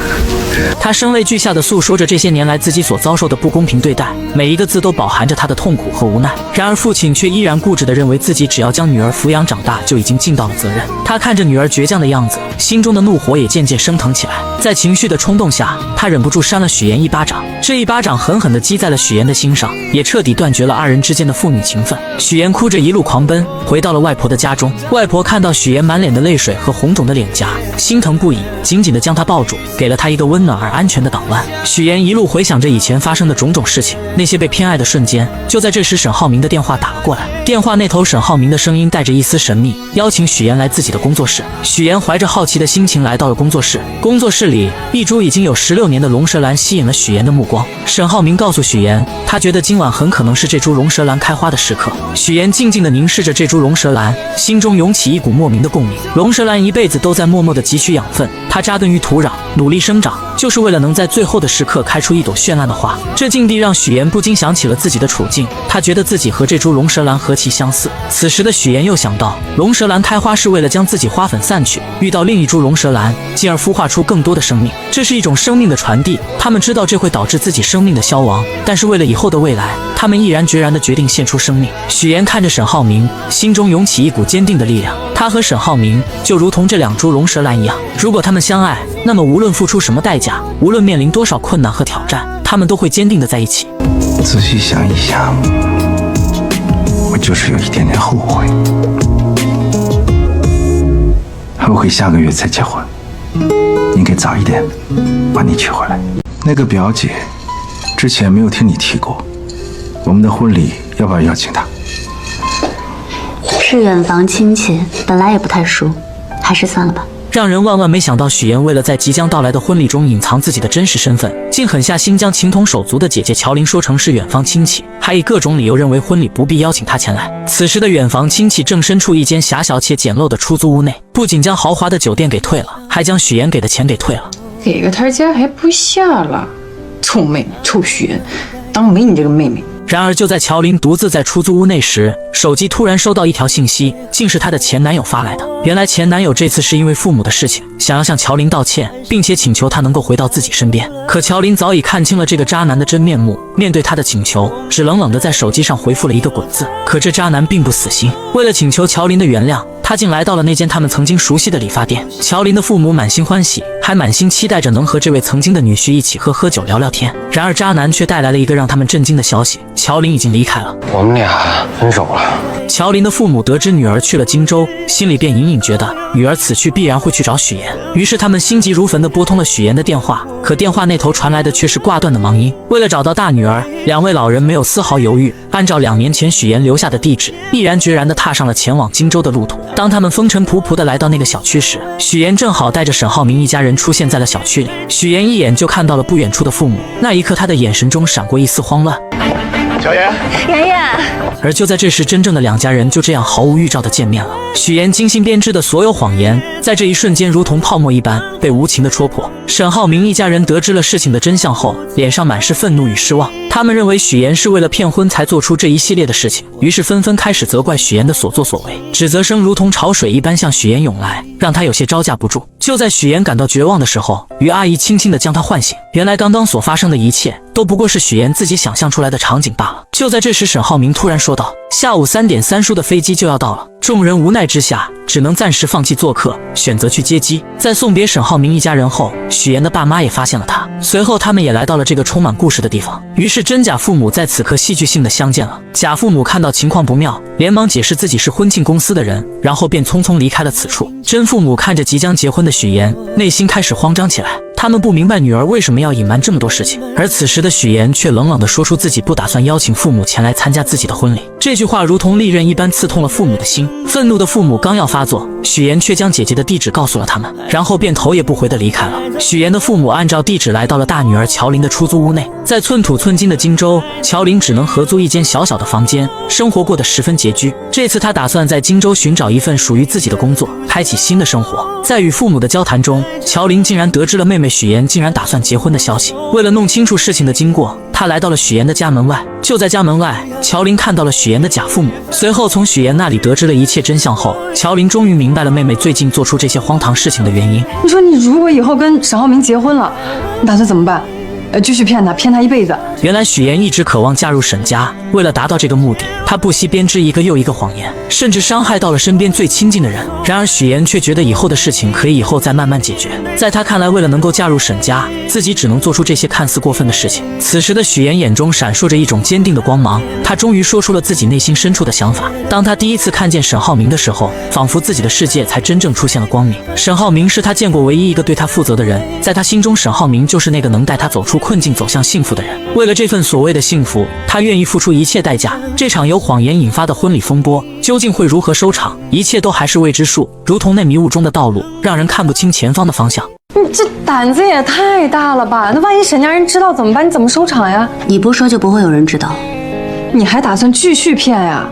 他声泪俱下地诉说着这些年来自己所遭受的不公平对待，每一个字都饱含着他的痛苦和无奈。然而父亲却依然固执地认为自己只要将女儿抚养长大就已经尽到了责任。他看着女儿倔强的样子，心中的怒火也渐渐升腾起来。在情绪的冲动下，他忍不住扇了许岩一巴掌。这一巴掌狠狠地击在了许岩的心上，也彻底断绝了2人之间的父女情分。许岩哭着一路狂奔，回到了外婆的家中。外婆看到许岩满脸的泪水和红肿的脸颊，心疼不已，紧紧地将他抱住，给了他一个温暖而安全的港湾。许岩一路回想着以前发生的种种事情，那些被偏爱的瞬间。就在这时，沈浩明的电话打了过来。电话那头，沈浩明的声音带着一丝神秘，邀请许岩来自己的工作室。许岩怀着好奇的心情来到了工作室。工作室里，一株已经有16年的龙舌兰吸引了许岩的目光。沈浩明告诉许岩，他觉得今晚很可能是这株龙舌兰开花的时刻。许岩静静地凝视着这株龙舌兰，心中涌起一股莫名的共鸣。龙舌兰一辈子都在默默地汲取养分，它扎根于土壤，努力生长，就是为了能在最后的时刻开出一朵绚烂的花。这境地让许岩不禁想起了自己的处境，他觉得自己和这株龙舌兰何其相似。此时的许岩又想到，龙舌兰开花是为了将自己花粉散去，遇到另一株龙舌兰，进而孵化出更多的生命。这是一种生命的传递，他们知道这会导致自己生命的消亡，但是为了以后的未来，他们毅然决然地决定献出生命。许岩看着沈浩明，心中涌起一股坚定的力量。他他和沈浩明就如同这两株龙舌兰一样，如果他们相爱，那么无论付出什么代价，无论面临多少困难和挑战，他们都会坚定的在一起。仔细想一想，我就是有一点点后悔，后悔下个月才结婚，应该早一点把你娶回来。那个表姐之前没有听你提过，我们的婚礼要不要邀请她？是远房亲戚，本来也不太熟，还是算了吧。让人万万没想到，许妍为了在即将到来的婚礼中隐藏自己的真实身份，竟狠下心将情同手足的姐姐乔琳说成是远房亲戚，还以各种理由认为婚礼不必邀请她前来。此时的远房亲戚正身处一间狭小且简陋的出租屋内，不仅将豪华的酒店给退了，还将许妍给的钱给退了。给个台阶还不下了，臭妹妹，臭许妍，当没你这个妹妹。然而就在乔琳独自在出租屋内时，手机突然收到一条信息，竟是她的前男友发来的。原来前男友这次是因为父母的事情，想要向乔琳道歉，并且请求她能够回到自己身边。可乔琳早已看清了这个渣男的真面目，面对他的请求，只冷冷地在手机上回复了一个滚字。可这渣男并不死心，为了请求乔琳的原谅，他竟来到了那间他们曾经熟悉的理发店。乔琳的父母满心欢喜，还满心期待着能和这位曾经的女婿一起喝酒聊聊天。然而渣男却带来了一个让他们震惊的消息：乔琳已经离开了。我们俩分手了。乔琳的父母得知女儿去了荆州，心里便隐隐觉得女儿此去必然会去找许妍，于是他们心急如焚地拨通了许妍的电话。可电话那头传来的却是挂断的忙音。为了找到大女儿，两位老人没有丝毫犹豫，按照2年前许妍留下的地址，毅然决然地踏上了前往荆州的路途。当他们风尘仆仆地来到那个小区时，许妍正好带着沈浩明一家人出现在了小区里。许妍一眼就看到了不远处的父母，那一刻她的眼神中闪过一丝慌乱。小妍，妍妍。而就在这时，真正的两家人就这样毫无预兆地见面了。许妍精心编织的所有谎言，在这一瞬间如同泡沫一般被无情地戳破。沈浩明一家人得知了事情的真相后，脸上满是愤怒与失望。他们认为许妍是为了骗婚才做出这一系列的事情，于是纷纷开始责怪许妍的所作所为，指责声如同潮水一般向许妍涌来，让她有些招架不住。就在许妍感到绝望的时候，于阿姨轻轻地将她唤醒。原来刚刚所发生的一切都不过是许妍自己想象出来的场景罢了。就在这时，沈浩明突然说道：下午3点3叔的飞机就要到了。众人无奈之下，只能暂时放弃做客，选择去接机。在送别沈浩明一家人后，许妍的爸妈也发现了他，随后他们也来到了这个充满故事的地方。于是真假父母在此刻戏剧性的相见了。假父母看到情况不妙，连忙解释自己是婚庆公司的人，然后便匆匆离开了此处。真父母看着即将结婚的许妍，内心开始慌张起来。他们不明白女儿为什么要隐瞒这么多事情，而此时的许妍却冷冷地说出自己不打算邀请父母前来参加自己的婚礼。这句话如同利刃一般刺痛了父母的心。愤怒的父母刚要发作，许妍却将姐姐的地址告诉了他们，然后便头也不回地离开了。许妍的父母按照地址来到了大女儿乔琳的出租屋内。在寸土寸金的荆州，乔琳只能合租一间小小的房间，生活过得十分拮据。这次她打算在荆州寻找一份属于自己的工作，开启新的生活。在与父母的交谈中，乔琳竟然得知了妹妹许妍竟然打算结婚的消息。为了弄清楚事情的经过，她来到了许妍的家门外。就在家门外，乔琳看到了许妍的假父母，随后从许妍那里得知了一切真相后，乔琳终于明白了妹妹最近做出这些荒唐事情的原因。你说你如果以后跟沈浩明结婚了，你打算怎么办？继续骗他一辈子。原来许妍一直渴望嫁入沈家，为了达到这个目的，她不惜编织一个又一个谎言，甚至伤害到了身边最亲近的人。然而许妍却觉得以后的事情可以以后再慢慢解决。在她看来，为了能够嫁入沈家，自己只能做出这些看似过分的事情。此时的许妍眼中闪烁着一种坚定的光芒，她终于说出了自己内心深处的想法。当她第一次看见沈浩明的时候，仿佛自己的世界才真正出现了光明。沈浩明是她见过唯一一个对她负责的人，在她心中，沈浩明就是那个能带她走出困境走向幸福的人。为了这份所谓的幸福，她愿意付出一切代价。这场由谎言引发的婚礼风波究竟会如何收场，一切都还是未知数，如同那迷雾中的道路，让人看不清前方的方向。你这胆子也太大了吧？那万一沈家人知道怎么办？你怎么收场呀？你不说就不会有人知道。你还打算继续骗呀？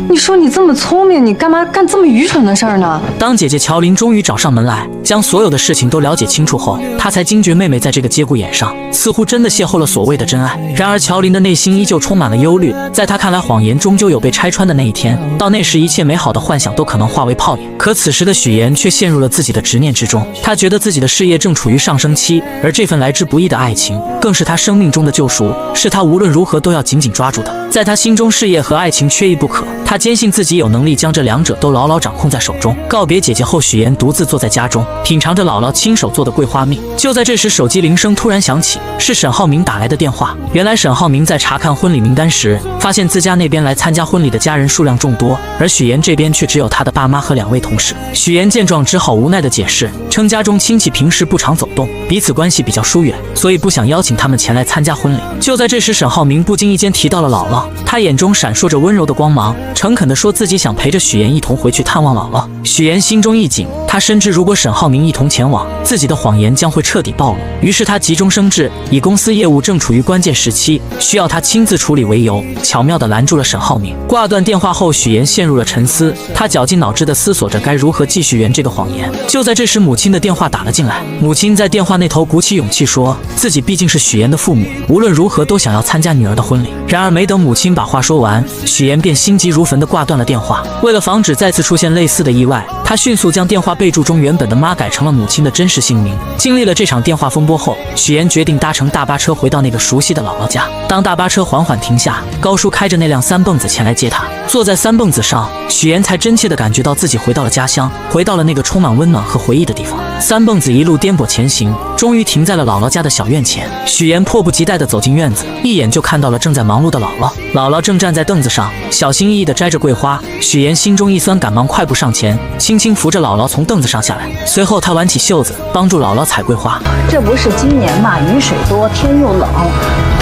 你说你这么聪明，你干嘛干这么愚蠢的事儿呢？当姐姐乔琳终于找上门来，将所有的事情都了解清楚后，她才惊觉妹妹在这个节骨眼上似乎真的邂逅了所谓的真爱。然而乔琳的内心依旧充满了忧虑，在她看来，谎言终究有被拆穿的那一天，到那时一切美好的幻想都可能化为泡影。可此时的许妍却陷入了自己的执念之中，她觉得自己的事业正处于上升期，而这份来之不易的爱情更是她生命中的救赎，是她无论如何都要紧紧抓住的。在他心中，事业和爱情缺一不可。他坚信自己有能力将这两者都牢牢掌控在手中。告别姐姐后，许妍独自坐在家中，品尝着姥姥亲手做的桂花蜜。就在这时，手机铃声突然响起，是沈浩明打来的电话。原来沈浩明在查看婚礼名单时，发现自家那边来参加婚礼的家人数量众多，而许妍这边却只有他的爸妈和2位同事。许妍见状，只好无奈地解释，称家中亲戚平时不常走动，彼此关系比较疏远，所以不想邀请他们前来参加婚礼。就在这时，沈浩明不经意间提到了姥姥，他眼中闪烁着温柔的光芒，诚恳地说自己想陪着许妍一同回去探望姥姥。许妍心中一紧，他深知如果沈浩明一同前往，自己的谎言将会彻底暴露。于是他急中生智，以公司业务正处于关键时期，需要他亲自处理为由，巧妙地拦住了沈浩明。挂断电话后，许妍陷入了沉思，她绞尽脑汁地思索着该如何继续圆这个谎言。就在这时，母亲的电话打了进来。母亲在电话那头鼓起勇气说，自己毕竟是许妍的父母，无论如何都想要参加女儿的婚礼。然而没等母亲把话说完，许妍便心急如焚地挂断了电话。为了防止再次出现类似的意外，她迅速将电话备注中原本的妈改成了母亲的真实姓名。经历了这场电话风波后，许妍决定搭乘大巴车回到那个熟悉的姥姥家。当大巴车缓缓停下，高叔开着那辆三蹦子前来接她。坐在三蹦子上，许妍才真切地感觉到自己回到了家乡，回到了那个充满温暖和回忆的地方。三蹦子一路颠簸前行，终于停在了姥姥家的小院前。许妍迫不及待地走进院子，一眼就看到了正在忙碌的姥姥。姥姥正站在凳子上，小心翼翼地摘着桂花。许妍心中一酸，赶忙快步上前，轻轻扶着姥姥从凳子上下来。随后她挽起袖子，帮助姥姥采桂花。这不是今年嘛，雨水多，天又冷，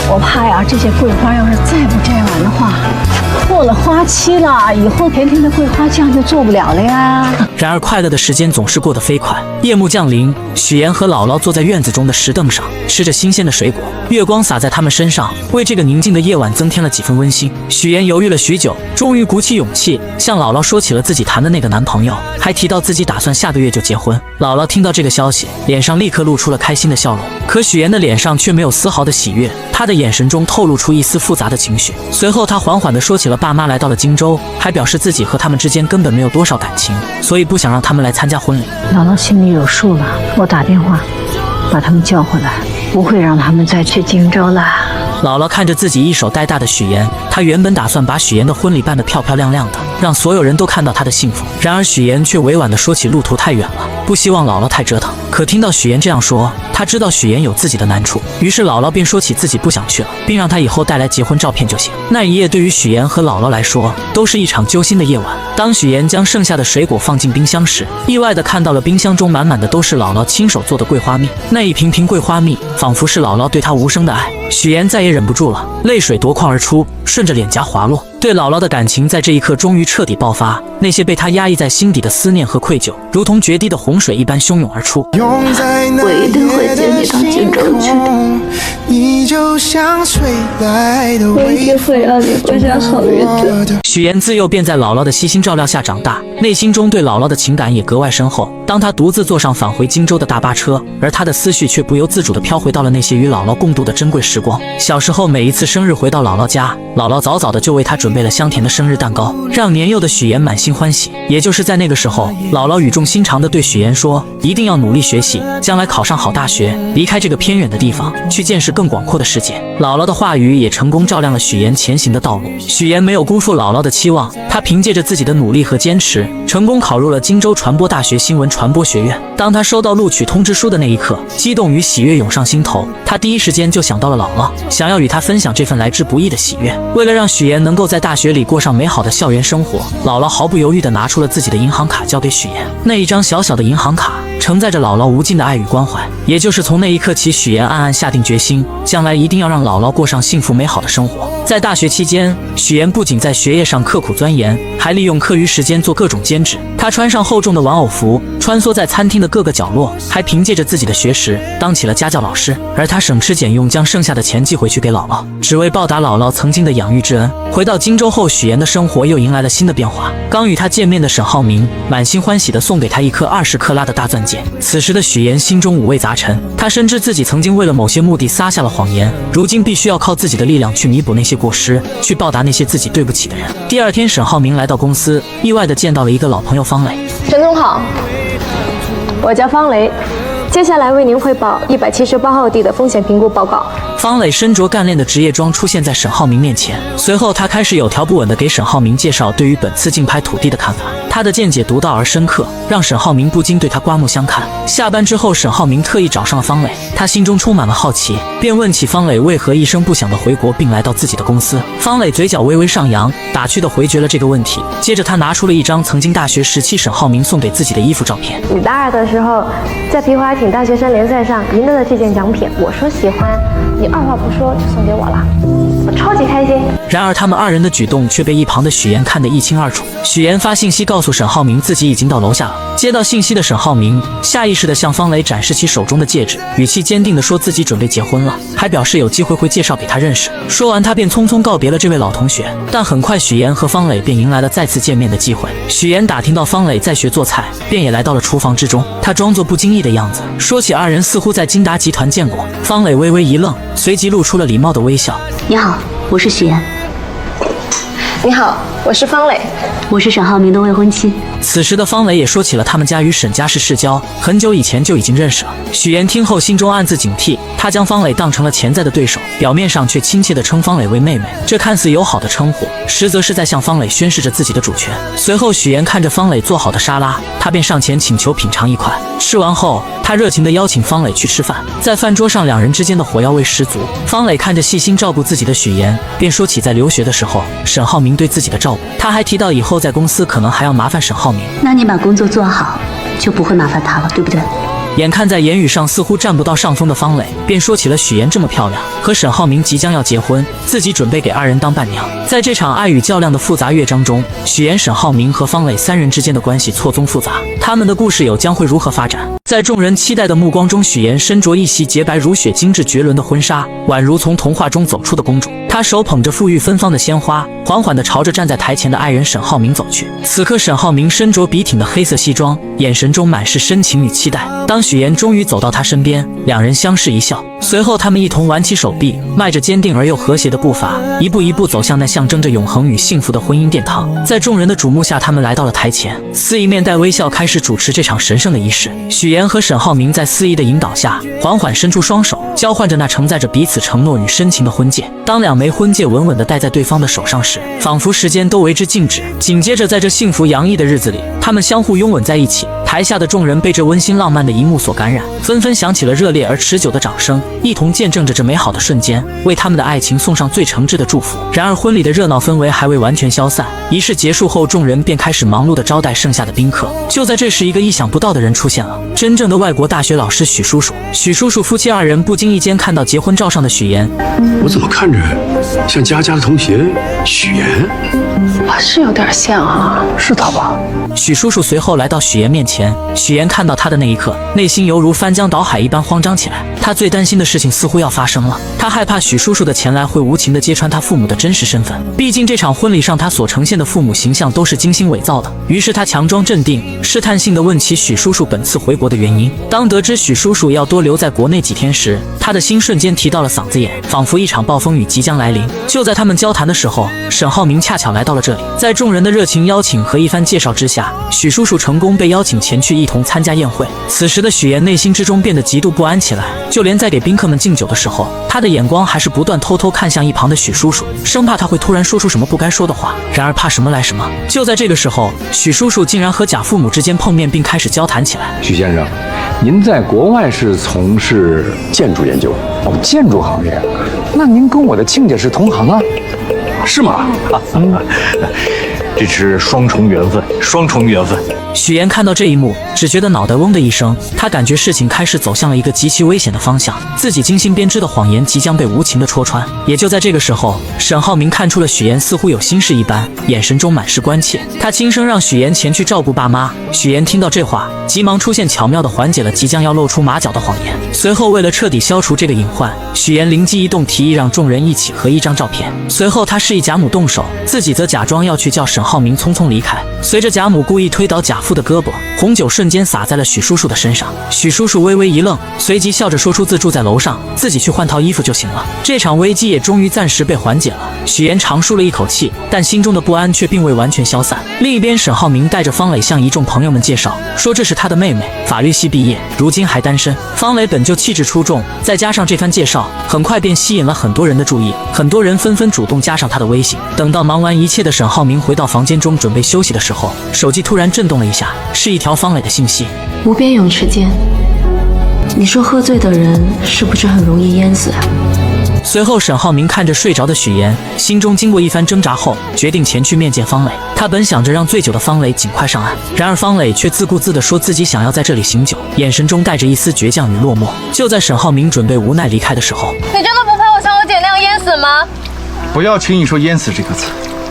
我怕呀，这些桂花要是再不摘完的话，过了花期了，以后甜甜的桂花酱就做不了了呀。然而快乐的时间总是过得飞快，夜幕降临，许妍和姥姥坐在院子中的石凳上，吃着新鲜的水果，月光洒在他们身上，为这个宁静的夜晚增添了几分温馨。许妍犹豫了许久，终于鼓起勇气向姥姥说起了自己谈的那个男朋友，还提到自己打算下个月就结婚。姥姥听到这个消息，脸上立刻露出了开心的笑容，可许妍的脸上却没有丝毫的喜悦，她的眼神中透露出一丝复杂的情绪。随后她缓缓地说起了爸妈来到了荆州，还表示自己和他们之间根本没有多少感情，所以不想让他们来参加婚礼。姥姥心里有数了，我打电话把他们叫回来，不会让他们再去荆州了。姥姥看着自己一手带大的许妍，她原本打算把许妍的婚礼办得漂漂亮亮的，让所有人都看到她的幸福。然而许妍却委婉地说起路途太远了，不希望姥姥太折腾。可听到许妍这样说，她知道许妍有自己的难处，于是姥姥便说起自己不想去了，并让她以后带来结婚照片就行。那一夜对于许妍和姥姥来说都是一场揪心的夜晚。当许妍将剩下的水果放进冰箱时，意外地看到了冰箱中满满的都是姥姥亲手做的桂花蜜。那一瓶瓶桂花蜜仿佛是姥姥对她无声的爱。许妍再也忍不住了，泪水夺眶而出，顺着脸颊滑落。对姥姥的感情在这一刻终于彻底爆发，那些被她压抑在心底的思念和愧疚，如同决堤的洪水一般汹涌而出。我一定会接你到荆州去的，我一定会让你过上好日子。许妍自幼便在姥姥的悉心照料下长大，内心中对姥姥的情感也格外深厚。当她独自坐上返回荆州的大巴车，而她的思绪却不由自主地飘回到了那些与姥姥共度的珍贵时光。小时候每一次生日回到姥姥家，姥姥早早的就为她准备了香甜的生日蛋糕，让年幼的许妍满心欢喜。也就是在那个时候，姥姥语重心长地对许妍说，一定要努力学习，将来考上好大学，离开这个偏远的地方，去见识更广阔的世界。姥姥的话语也成功照亮了许妍前行的道路。许妍没有辜负姥姥的期望，她凭借着自己的努力和坚持，成功考入了荆州传播大学新闻传播学院。当她收到录取通知书的那一刻，激动与喜悦涌上心头，她第一时间就想到了姥姥，想要与她分享这份来之不易的喜悦。为了让许妍能够在大学里过上美好的校园生活，姥姥毫不犹豫地拿出了自己的银行卡交给许妍。那一张小小的银行卡承载着姥姥无尽的爱与关怀。也就是从那一刻起，许妍暗暗下定决心，将来一定要让姥姥过上幸福美好的生活。在大学期间，许妍不仅在学业上刻苦钻研，还利用课余时间做各种兼职。她穿上厚重的玩偶服，穿梭在餐厅的各个角落，还凭借着自己的学识当起了家教老师。而她省吃俭用，将剩下的钱寄回去给姥姥，只为报答姥姥曾经的养育之恩。回到荆州后，许妍的生活又迎来了新的变化。刚与她见面的沈浩明满心欢喜地送给她一颗20克拉的大钻戒。此时的许妍心中五味杂陈，她深知自己曾经为了某些目的撒下了谎言，如今必须要靠自己的力量去弥补那些过失，去报答那些自己对不起的人。第二天，沈浩明来到公司，意外地见到了一个老朋友方磊。陈总好，我叫方雷。接下来为您汇报178号地的风险评估报告。方磊身着干练的职业装出现在沈浩明面前，随后他开始有条不紊地给沈浩明介绍对于本次竞拍土地的看法。他的见解独到而深刻，让沈浩明不禁对他刮目相看。下班之后，沈浩明特意找上了方磊，他心中充满了好奇，便问起方磊为何一声不响地回国并来到自己的公司。方磊嘴角微微上扬，打趣地回绝了这个问题。接着他拿出了一张曾经大学时期沈浩明送给自己的衣服照片。你大二的时候在皮划艇大学生联赛上赢得了这件奖品，我说喜欢，你二话不说就送给我了，我超级开心。然而他们二人的举动却被一旁的许岩看得一清二楚。许岩发信息告诉沈浩明自己已经到楼下了。接到信息的沈浩明下意识地向方磊展示起手中的戒指，语气坚定地说自己准备结婚了，还表示有机会会介绍给他认识。说完他便匆匆告别了这位老同学。但很快许岩和方磊便迎来了再次见面的机会。许岩打听到方磊在学做菜，便也来到了厨房之中。他装作不经意的样子，说起二人似乎在金达集团见过。方磊微微一愣，随即露出了礼貌的微笑。你好，我是许岩。你好，我是方磊，我是沈浩明的未婚妻。此时的方磊也说起了他们家与沈家是世交，很久以前就已经认识了。许岩听后心中暗自警惕，他将方磊当成了潜在的对手，表面上却亲切地称方磊为妹妹。这看似友好的称呼，实则是在向方磊宣示着自己的主权。随后许岩看着方磊做好的沙拉，他便上前请求品尝一块。吃完后，他热情地邀请方磊去吃饭。在饭桌上，两人之间的火药味十足。方磊看着细心照顾自己的许岩，便说起在留学的时候沈浩明对自己的照顾。他还提到以后在公司可能还要麻烦沈浩明。那你把工作做好，就不会麻烦他了，对不对？眼看在言语上似乎占不到上风的方磊，便说起了许岩这么漂亮，和沈浩明即将要结婚，自己准备给二人当伴娘。在这场爱与较量的复杂乐章中，许岩、沈浩明和方磊三人之间的关系错综复杂，他们的故事又将会如何发展？在众人期待的目光中，许岩身着一袭洁白如雪、精致绝伦的婚纱，宛如从童话中走出的公主。她手捧着馥郁芬芳的鲜花，缓缓地朝着站在台前的爱人沈浩明走去。此刻，沈浩明身着笔挺的黑色西装，眼神中满是深情与期待。当许岩终于走到他身边，两人相视一笑，随后他们一同挽起手臂，迈着坚定而又和谐的步伐，一步一步走向那象征着永恒与幸福的婚姻殿堂。在众人的瞩目下，他们来到了台前，司仪面带微笑开始主持这场神圣的仪式。许岩和沈浩明在司仪的引导下，缓缓伸出双手，交换着那承载着彼此承诺与深情的婚戒。当两枚婚戒稳稳地戴在对方的手上时，仿佛时间都为之静止。紧接着，在这幸福洋溢的日子里，他们相互拥吻在一起。台下的众人被这温馨浪漫的一幕所感染，纷纷响起了热烈而持久的掌声，一同见证着这美好的瞬间，为他们的爱情送上最诚挚的祝福。然而，婚礼的热闹氛围还未完全消散，仪式结束后，众人便开始忙碌地招待剩下的宾客。就在这时，一个意想不到的人出现了，真正的外国大学老师许叔叔。许叔叔夫妻二人不经意间看到结婚照上的许岩，我怎么看着像佳佳的同学许岩？是有点像啊，是他吧？许叔叔随后来到许岩面前，许岩看到他的那一刻，内心犹如翻江倒海一般慌张起来。他最担心的事情似乎要发生了，他害怕许叔叔的前来会无情地揭穿他父母的真实身份。毕竟这场婚礼上他所呈现的父母形象都是精心伪造的。于是他强装镇定，试探性地问起许叔叔本次回国的原因。当得知许叔叔要多留在国内几天时，他的心瞬间提到了嗓子眼，仿佛一场暴风雨即将来临。就在他们交谈的时候，沈浩明恰巧来到了这里。在众人的热情邀请和一番介绍之下，许叔叔成功被邀请前去一同参加宴会。此时的许岩内心之中变得极度不安起来，就连在给宾客们敬酒的时候，他的眼光还是不断偷偷看向一旁的许叔叔，生怕他会突然说出什么不该说的话。然而怕什么来什么，就在这个时候，许叔叔竟然和贾父母之间碰面，并开始交谈起来。许先生，您在国外是从事建筑研究？哦，建筑行业，那您跟我的亲家是同行啊？是吗？这是双重缘分，双重缘分。许岩看到这一幕，只觉得脑袋嗡的一声，他感觉事情开始走向了一个极其危险的方向，自己精心编织的谎言即将被无情的戳穿。也就在这个时候，沈浩明看出了许岩似乎有心事一般，眼神中满是关切，他轻声让许岩前去照顾爸妈。许岩听到这话，急忙出现，巧妙地缓解了即将要露出马脚的谎言。随后为了彻底消除这个隐患，许岩灵机一动，提议让众人一起合一张照片。随后他示意贾母动手，自己则假装要去叫沈浩明匆匆离开。随着贾母故意推倒贾父的胳膊，红酒瞬瞬间洒在了许叔叔的身上。许叔叔微微一愣，随即笑着说出自住在楼上，自己去换套衣服就行了。这场危机也终于暂时被缓解了。许岩长舒了一口气，但心中的不安却并未完全消散。另一边，沈浩明带着方磊向一众朋友们介绍，说这是他的妹妹，法律系毕业，如今还单身。方磊本就气质出众，再加上这番介绍，很快便吸引了很多人的注意，很多人纷纷主动加上他的微信。等到忙完一切的沈浩明回到房间中准备休息的时候，手机突然震动了一下，是一条方磊的信息。无边泳池间，你说喝醉的人是不是很容易淹死啊？随后，沈浩明看着睡着的许岩，心中经过一番挣扎后，决定前去面见方磊。他本想着让醉酒的方磊尽快上岸，然而方磊却自顾自地说自己想要在这里醒酒，眼神中带着一丝倔强与落寞。就在沈浩明准备无奈离开的时候，你真的不怕我像我姐那样淹死吗？不要轻易说淹死这个字，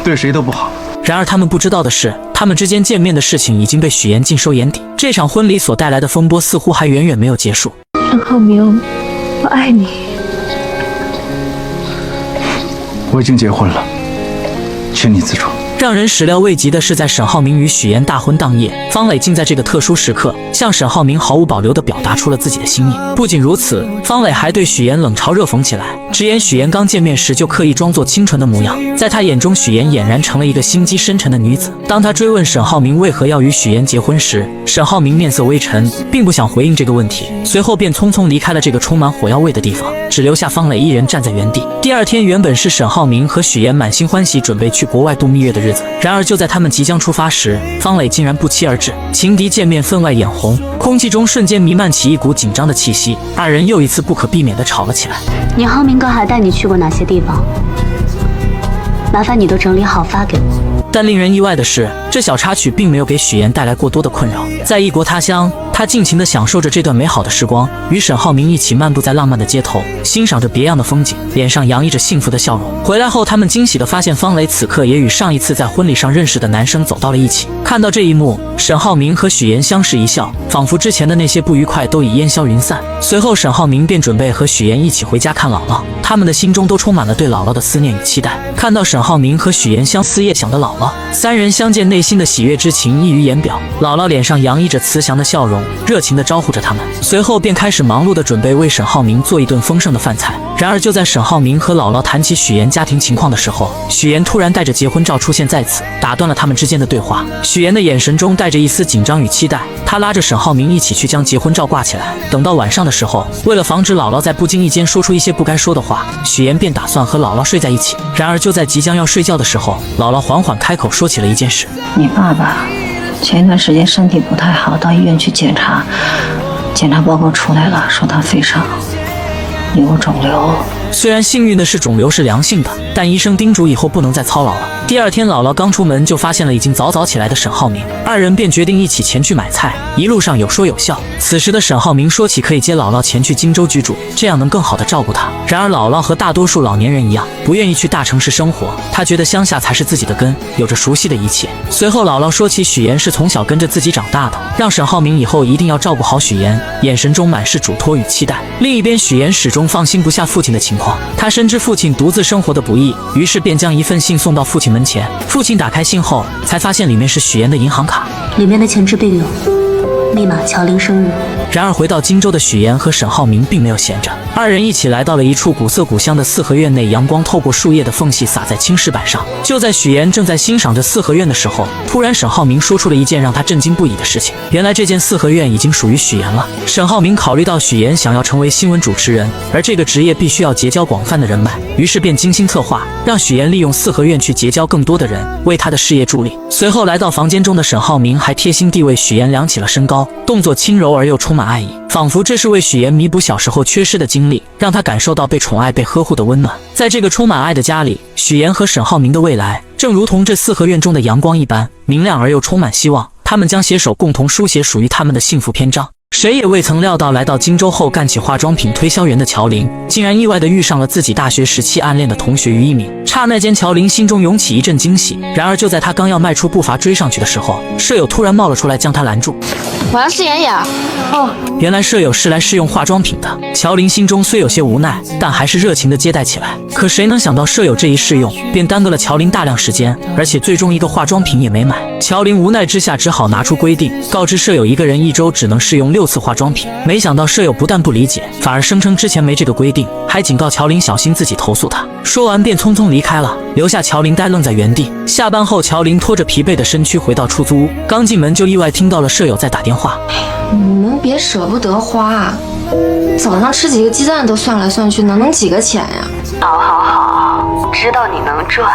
对谁都不好。然而他们不知道的是，他们之间见面的事情已经被许岩尽收眼底。这场婚礼所带来的风波似乎还远远没有结束。沈浩明，我爱你。我已经结婚了，请你自重。让人始料未及的是，在沈浩明与许岩大婚当夜，方磊竟在这个特殊时刻向沈浩明毫无保留地表达出了自己的心意。不仅如此，方磊还对许岩冷嘲热讽起来，直言许岩刚见面时就刻意装作清纯的模样，在他眼中许岩俨然成了一个心机深沉的女子。当他追问沈浩明为何要与许岩结婚时，沈浩明面色微沉，并不想回应这个问题，随后便匆匆离开了这个充满火药味的地方，只留下方磊一人站在原地。第二天原本是沈浩明和许岩满心欢喜准备去国外度蜜月的日子，然而就在他们即将出发时，方磊竟然不期而至。情敌见面分外眼红，空气中瞬间弥漫起一股紧张的气息，二人又一次不可避免地吵了起来。你浩明哥还带你去过哪些地方？麻烦你都整理好发给我。但令人意外的是，这小插曲并没有给许岩带来过多的困扰。在异国他乡，他尽情地享受着这段美好的时光，与沈浩明一起漫步在浪漫的街头，欣赏着别样的风景，脸上洋溢着幸福的笑容。回来后，他们惊喜地发现方磊此刻也与上一次在婚礼上认识的男生走到了一起。看到这一幕，沈浩明和许岩相视一笑，仿佛之前的那些不愉快都已烟消云散。随后，沈浩明便准备和许岩一起回家看姥姥，他们的心中都充满了对姥姥的思念与期待。看到沈浩明和许岩相思夜想的姥姥，三人相见，内心的喜悦之情溢于言表。姥姥脸上洋溢着慈祥的笑容，热情地招呼着他们，随后便开始忙碌地准备为沈浩明做一顿丰盛的饭菜。然而就在沈浩明和姥姥谈起许岩家庭情况的时候，许岩突然带着结婚照出现在此，打断了他们之间的对话。许岩的眼神中带着一丝紧张与期待，他拉着沈浩明一起去将结婚照挂起来。等到晚上的时候，为了防止姥姥在不经意间说出一些不该说的话，许岩便打算和姥姥睡在一起。然而就在即将要睡觉的时候，姥姥缓缓开口说起了一件事。你爸爸前一段时间身体不太好，到医院去检查，检查报告出来了，说他肺上有肿瘤。虽然幸运的是肿瘤是良性的，但医生叮嘱以后不能再操劳了。第二天，姥姥刚出门就发现了已经早起来的沈浩明，二人便决定一起前去买菜，一路上有说有笑。此时的沈浩明说起可以接姥姥前去荆州居住，这样能更好的照顾她。然而姥姥和大多数老年人一样，不愿意去大城市生活，她觉得乡下才是自己的根，有着熟悉的一切。随后姥姥说起许岩是从小跟着自己长大的，让沈浩明以后一定要照顾好许岩，眼神中满是嘱托与期待。另一边，许岩始终放心不下父亲的情况，他深知父亲独自生活的不易，于是便将一份信送到父亲门前。父亲打开信后，才发现里面是许岩的银行卡，里面的钱支并有密码、乔玲生日。然而回到荆州的许岩和沈浩明并没有闲着，二人一起来到了一处古色古香的四合院内，阳光透过树叶的缝隙洒在青石板上。就在许岩正在欣赏着四合院的时候，突然沈浩明说出了一件让他震惊不已的事情。原来这间四合院已经属于许岩了。沈浩明考虑到许岩想要成为新闻主持人，而这个职业必须要结交广泛的人脉，于是便精心策划，让许岩利用四合院去结交更多的人，为他的事业助力。随后来到房间中的沈浩明还贴心地为许岩量起了身高，动作轻柔而又充满爱意，仿佛这是为许岩弥补小时候缺失的经历，让他感受到被宠爱被呵护的温暖。在这个充满爱的家里，许岩和沈浩明的未来正如同这四合院中的阳光一般明亮而又充满希望，他们将携手共同书写属于他们的幸福篇章。谁也未曾料到，来到荆州后干起化妆品推销员的乔玲，竟然意外地遇上了自己大学时期暗恋的同学于一鸣。刹那间，乔玲心中涌起一阵惊喜。然而就在她刚要迈出步伐追上去的时候，舍友突然冒了出来，将她拦住。我要试眼影。哦，原来舍友是来试用化妆品的。乔琳心中虽有些无奈，但还是热情地接待起来。可谁能想到舍友这一试用，便耽搁了乔琳大量时间，而且最终一个化妆品也没买。乔琳无奈之下，只好拿出规定，告知舍友一个人1周只能试用6次化妆品。没想到舍友不但不理解，反而声称之前没这个规定，还警告乔琳小心自己投诉他。说完便匆匆离开了，留下乔琳呆愣在原地。下班后，乔琳拖着疲惫的身躯回到出租屋，刚进门就意外听到了舍友在打电话。你们别舍不得花，早上吃几个鸡蛋都算来算去，哪能几个钱呀？好，知道你能赚，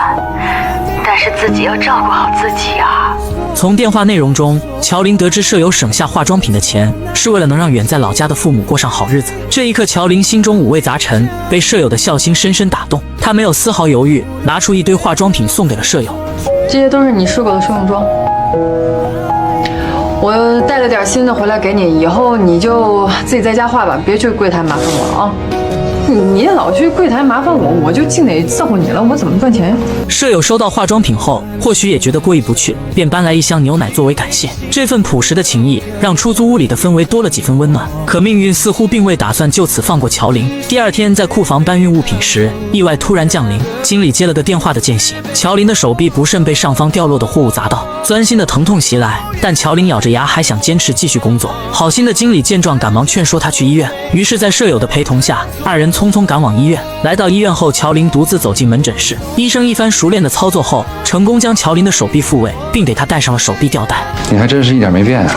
但是自己要照顾好自己啊。从电话内容中，乔琳得知舍友省下化妆品的钱，是为了能让远在老家的父母过上好日子。这一刻，乔琳心中五味杂陈，被舍友的孝心深深打动。她没有丝毫犹豫，拿出一堆化妆品送给了舍友。这些都是你试过的试用装，我带了点新的回来给你，以后你就自己在家画吧，别去柜台麻烦我了啊。你老去柜台麻烦我，我就净得伺候你了，我怎么赚钱呀？舍友收到化妆品后，或许也觉得过意不去，便搬来一箱牛奶作为感谢。这份朴实的情谊让出租屋里的氛围多了几分温暖。可命运似乎并未打算就此放过乔琳。第二天在库房搬运物品时，意外突然降临，经理接了个电话的间隙，乔琳的手臂不慎被上方掉落的货物砸到，钻心的疼痛袭来，但乔琳咬着牙还想坚持继续工作。好心的经理见状赶忙劝说她去医院，于是在舍友的陪同下，二人匆匆赶往医院。来到医院后，乔琳独自走进门诊室，医生一番熟练的操作后，成功将乔琳的手臂复位，并给她戴上了手臂吊带。你还真是一点没变啊。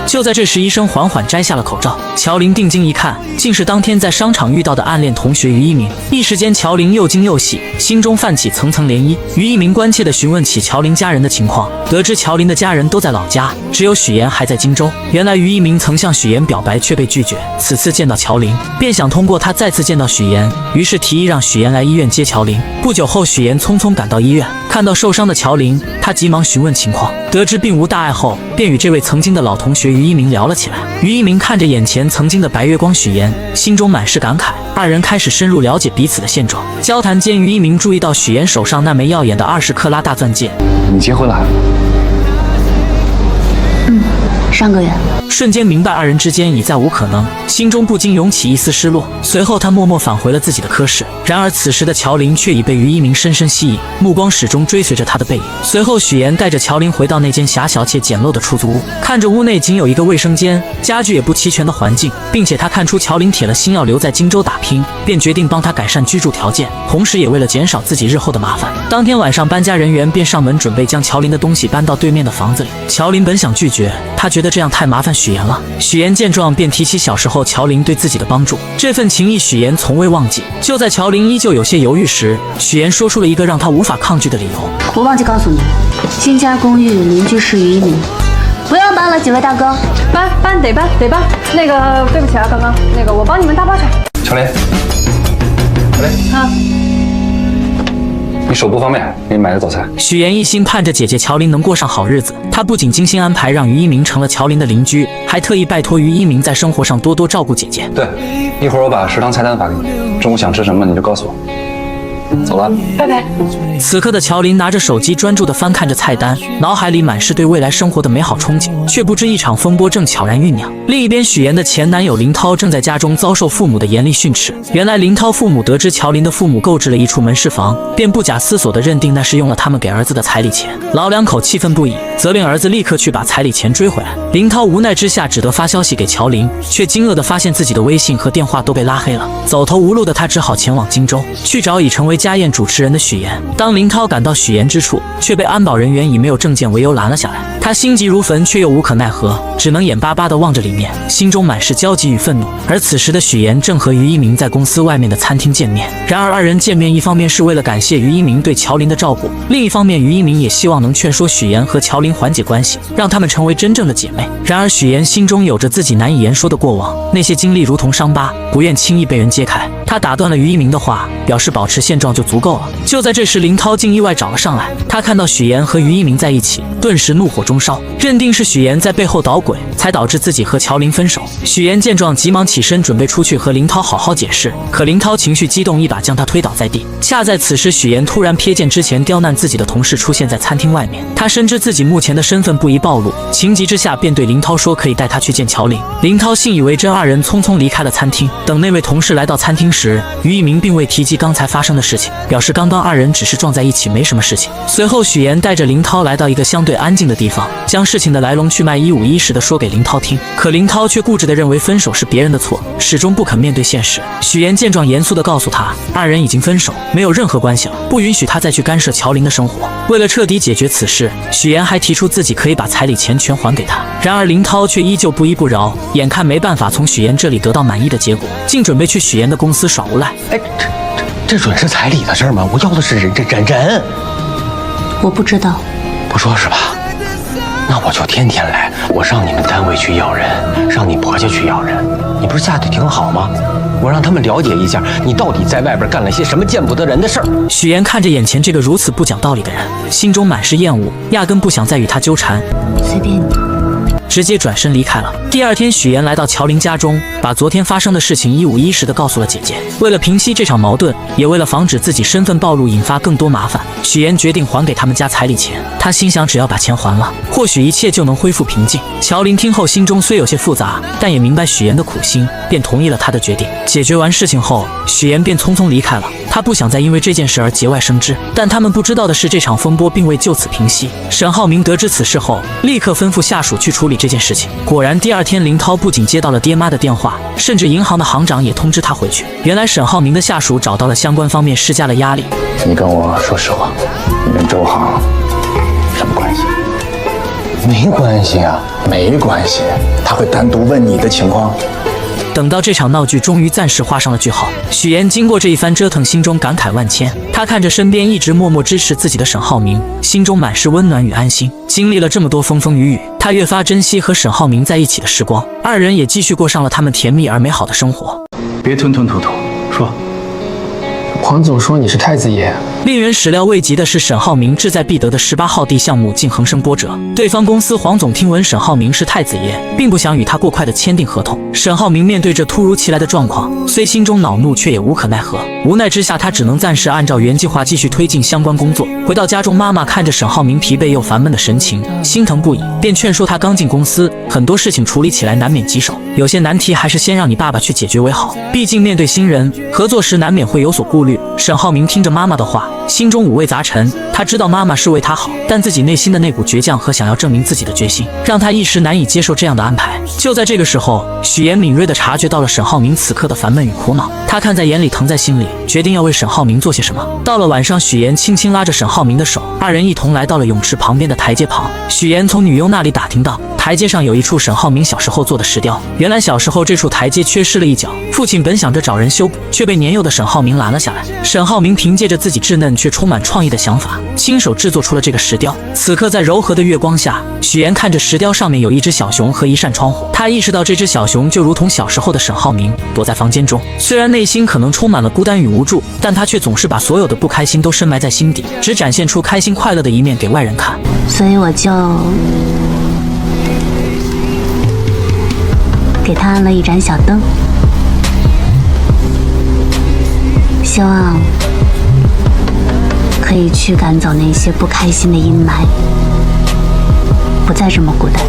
就在这时，医生缓缓摘下了口罩，乔琳定睛一看，竟是当天在商场遇到的暗恋同学于一鸣。一时间，乔琳又惊又喜，心中泛起层层涟漪。于一鸣关切地询问起乔琳家人的情况，得知乔琳的家人都在老家，只有许岩还在荆州。原来于一鸣曾向许岩表白却被拒绝，此次见到乔琳，便想通过他再次见到许岩，于是提议让许岩来医院接乔琳。不久后，许岩匆匆赶到医院，看到受伤的乔琳，他急忙询问情况，得知并无大碍后，便与这位曾经的老同学于一鸣聊了起来。于一鸣看着眼前曾经的白月光许岩，心中满是感慨。二人开始深入了解彼此的现状。交谈间，于一鸣注意到许岩手上那枚耀眼的20克拉大钻戒。你结婚了？上个月。瞬间明白二人之间已再无可能，心中不禁涌起一丝失落。随后他默默返回了自己的科室。然而此时的乔琳却已被于一鸣深深吸引，目光始终追随着他的背影。随后许岩带着乔琳回到那间狭小且简陋的出租屋，看着屋内仅有一个卫生间，家具也不齐全的环境，并且他看出乔琳铁了心要留在荆州打拼，便决定帮他改善居住条件，同时也为了减少自己日后的麻烦。当天晚上，搬家人员便上门准备将乔琳的东西搬到对面的房子里。乔琳本想拒绝，他觉得这样太麻烦许岩了。许岩见状便提起小时候乔琳对自己的帮助，这份情谊许岩从未忘记。就在乔琳依旧有些犹豫时，许岩说出了一个让他无法抗拒的理由。我忘记告诉你，新家公寓邻居是于一鸣，不要搬了，几位大哥。搬得搬。那个对不起啊，刚刚那个我帮你们搭包场。乔琳啊，你手不方便，给你买个早餐。许岩一心盼着姐姐乔琳能过上好日子，他不仅精心安排让于一鸣成了乔琳的邻居，还特意拜托于一鸣在生活上多多照顾姐姐。对，一会儿我把食堂菜单发给你，中午想吃什么你就告诉我。走了，拜拜。此刻的乔琳拿着手机专注地翻看着菜单，脑海里满是对未来生活的美好憧憬，却不知一场风波正悄然酝酿。另一边，许岩的前男友林涛正在家中遭受父母的严厉训斥。原来林涛父母得知乔琳的父母购置了一处门市房，便不假思索地认定那是用了他们给儿子的彩礼钱。老两口气愤不已，责令儿子立刻去把彩礼钱追回来。林涛无奈之下只得发消息给乔琳，却惊愕地发现自己的微信和电话都被拉黑了。走投无路的他只好前往荆州，去找已成为家宴主持人的许岩。当林涛赶到许岩之处，却被安保人员以没有证件为由拦了下来。他心急如焚，却又无可奈何，只能眼巴巴地望着里面，心中满是焦急与愤怒。而此时的许岩正和于一鸣在公司外面的餐厅见面。然而二人见面，一方面是为了感谢于一鸣对乔琳的照顾，另一方面于一鸣也希望能劝说许岩和乔琳缓解关系，让他们成为真正的姐妹。然而许岩心中有着自己难以言说的过往，那些经历如同伤疤，不愿轻易被人揭开。他打断了于一鸣的话，表示保持现状就足够了。就在这时，林涛竟意外找了上来。他看到许妍和于一鸣在一起，顿时怒火中烧，认定是许妍在背后捣鬼，才导致自己和乔林分手。许妍见状，急忙起身准备出去和林涛好好解释，可林涛情绪激动，一把将他推倒在地。恰在此时，许妍突然瞥见之前刁难自己的同事出现在餐厅外面，他深知自己目前的身份不宜暴露，情急之下便对林涛说可以带他去见乔林。林涛信以为真，二人匆匆离开了餐厅。等那位同事来到餐厅时，于一鸣并未提及刚才发生的事情，表示刚刚二人只是撞在一起，没什么事情。随后许妍带着林涛来到一个相对安静的地方，将事情的来龙去脉一五一十的说给林涛听。可林涛却固执地认为分手是别人的错，始终不肯面对现实。许妍见状，严肃地告诉他，二人已经分手，没有任何关系了，不允许他再去干涉乔林的生活。为了彻底解决此事，许妍还提出自己可以把彩礼钱全还给他。然而林涛却依旧不依不饶，眼看没办法从许妍这里得到满意的结果，竟准备去许妍的公司耍无赖。哎，这准是彩礼的事儿吗？我要的是人。我不知道。不说是吧？那我就天天来，我上你们单位去要人，上你婆家去要人。你不是嫁得挺好吗？我让他们了解一下，你到底在外边干了些什么见不得人的事儿。许妍看着眼前这个如此不讲道理的人，心中满是厌恶，压根不想再与他纠缠。随便你。直接转身离开了。第二天，许妍来到乔林家中，把昨天发生的事情一五一十地告诉了姐姐。为了平息这场矛盾，也为了防止自己身份暴露引发更多麻烦，许妍决定还给他们家彩礼钱。她心想，只要把钱还了，或许一切就能恢复平静。乔林听后，心中虽有些复杂，但也明白许妍的苦心，便同意了她的决定。解决完事情后，许妍便匆匆离开了。她不想再因为这件事而节外生枝，但他们不知道的是，这场风波并未就此平息。沈浩明得知此事后，立刻吩咐下属去处理这件事情。果然，第二天林涛不仅接到了爹妈的电话，甚至银行的行长也通知他回去。原来沈浩明的下属找到了相关方面，施加了压力。你跟我说实话，你跟周航什么关系？没关系啊，没关系。他会单独问你的情况。等到这场闹剧终于暂时画上了句号，许妍经过这一番折腾，心中感慨万千。她看着身边一直默默支持自己的沈浩明，心中满是温暖与安心。经历了这么多风风雨雨，她越发珍惜和沈浩明在一起的时光，二人也继续过上了他们甜蜜而美好的生活。别吞吞吐吐，说。黄总说你是太子爷。令人始料未及的是，沈浩明志在必得的18号地项目竟横生波折。对方公司黄总听闻沈浩明是太子爷，并不想与他过快的签订合同。沈浩明面对这突如其来的状况，虽心中恼怒，却也无可奈何。无奈之下，他只能暂时按照原计划继续推进相关工作。回到家中，妈妈看着沈浩明疲惫又烦闷的神情，心疼不已，便劝说他刚进公司，很多事情处理起来难免棘手，有些难题还是先让你爸爸去解决为好。毕竟面对新人，合作时难免会有所顾虑。沈浩明听着妈妈的话，心中五味杂陈。他知道妈妈是为他好，但自己内心的那股倔强和想要证明自己的决心，让他一时难以接受这样的安排。就在这个时候，许妍敏锐地察觉到了沈浩明此刻的烦闷与苦恼，他看在眼里，疼在心里，决定要为沈浩明做些什么。到了晚上，许妍轻轻拉着沈浩明的手，二人一同来到了泳池旁边的台阶旁。许妍从女佣那里打听到，台阶上有一处沈浩明小时候做的石雕。原来小时候这处台阶缺失了一角，父亲本想着找人修补，却被年幼的沈浩明拦了下来。沈浩明凭借着自己稚嫩却充满创意的想法，亲手制作出了这个石雕。此刻在柔和的月光下，许妍看着石雕上面有一只小熊和一扇窗户，她意识到这只小熊就如同小时候的沈浩明，躲在房间中。虽然内心可能充满了孤单与无助，但她却总是把所有的不开心都深埋在心底，只展现出开心快乐的一面给外人看。所以我就给他安了一盏小灯，希望可以驱赶走那些不开心的阴霾，不再这么孤单。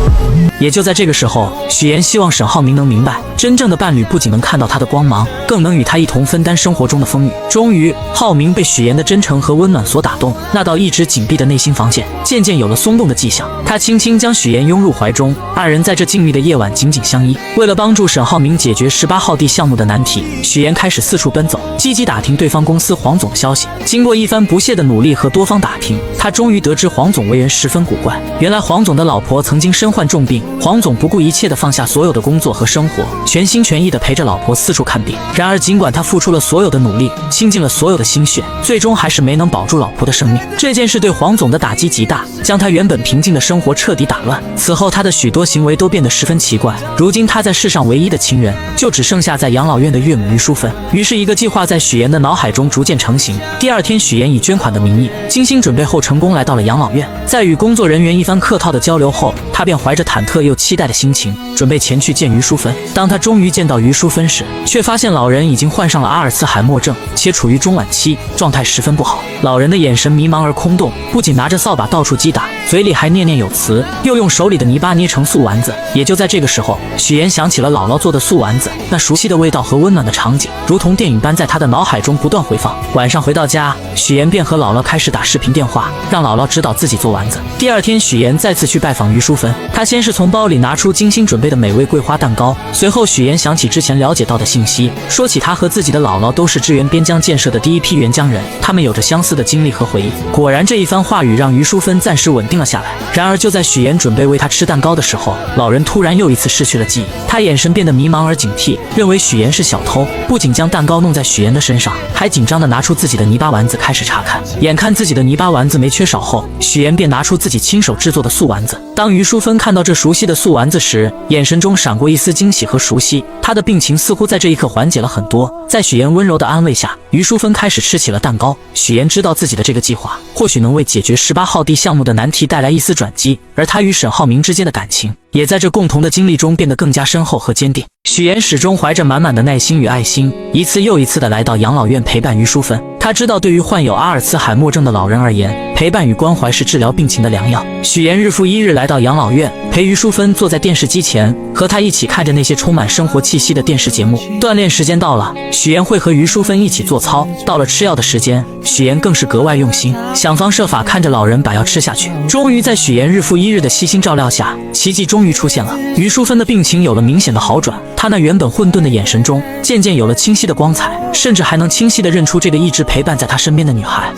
也就在这个时候，许妍希望沈浩明能明白，真正的伴侣不仅能看到他的光芒，更能与他一同分担生活中的风雨。终于，浩明被许妍的真诚和温暖所打动，那道一直紧闭的内心防线渐渐有了松动的迹象。他轻轻将许妍拥入怀中，二人在这静谧的夜晚紧紧相依。为了帮助沈浩明解决18号地项目的难题，许妍开始四处奔走，积极打听对方公司黄总的消息。经过一番不懈的努力和多方打听，他终于得知黄总为人十分古怪。原来黄总的老婆曾经身患重病，黄总不顾一切地放下所有的工作和生活，全心全意地陪着老婆四处看病。然而尽管他付出了所有的努力，倾尽了所有的心血，最终还是没能保住老婆的生命。这件事对黄总的打击极大，将他原本平静的生活彻底打乱。此后他的许多行为都变得十分奇怪。如今他在世上唯一的亲人，就只剩下在养老院的岳母于淑芬。于是一个计划在许岩的脑海中逐渐成型。第二天，许岩以捐款的名义，精心准备后成功来到了养老院。在与工作人员一番客套的交流后，他便怀着忐忑又期待的心情，准备前去见于淑芬。当他终于见到于淑芬时，却发现老人已经患上了阿尔茨海默症，且处于中晚期，状态十分不好。老人的眼神迷茫而空洞，不仅拿着扫把到处击打，嘴里还念念有词，又用手里的泥巴捏成素丸子。也就在这个时候，许岩想起了姥姥做的素丸子，那熟悉的味道和温暖的场景，如同电影般在他的脑海中不断回放。晚上回到家，许岩便和姥姥开始打视频电话，让姥姥指导自己做丸子。第二天，许岩再次去拜访于淑芬，他先是从包里拿出精心准备的美味桂花蛋糕，随后许岩想起之前了解到的信息，说起他和自己的姥姥都是支援边疆建设的第一批援疆人，他们有着相似的经历和回忆。果然，这一番话语让于淑芬暂时稳定了下来。然而就在许岩准备喂她吃蛋糕的时候，老人突然又一次失去了记忆，他眼神变得迷茫而警惕，认为许岩是小偷，不仅将蛋糕弄在许岩的身上，还紧张地拿出自己的泥巴丸子开始查看。眼看自己的泥巴丸子没缺少后，许岩便拿出自己亲手制作的素丸子。当于淑芬看到这熟悉的素丸子时，眼神中闪过一丝惊喜和熟悉，她的病情似乎在这一刻缓解了很多。在许岩温柔的安慰下，于淑芬开始吃起了蛋糕。许岩知道自己的这个计划或许能为解决18号地项目的难题带来一丝转机，而他与沈浩明之间的感情也在这共同的经历中变得更加深厚和坚定。许岩始终怀着满满的耐心与爱心，一次又一次地来到养老院陪伴于淑芬。他知道，对于患有阿尔茨海默症的老人而言，陪伴与关怀是治疗病情的良药。许岩日复一日来到养老院，陪于淑芬坐在电视机前，和他一起看着那些充满生活气息的电视节目。锻炼时间到了，许岩会和于淑芬一起做操。到了吃药的时间，许岩更是格外用心，想方设法看着老人把药吃下去。终于在许岩日复一日的悉心照料下，奇迹终于出现了。于淑芬的病情有了明显的好转，她那原本混沌的眼神中渐渐有了清晰的光彩，甚至还能清晰地认出这个一直陪伴在她身边的女孩。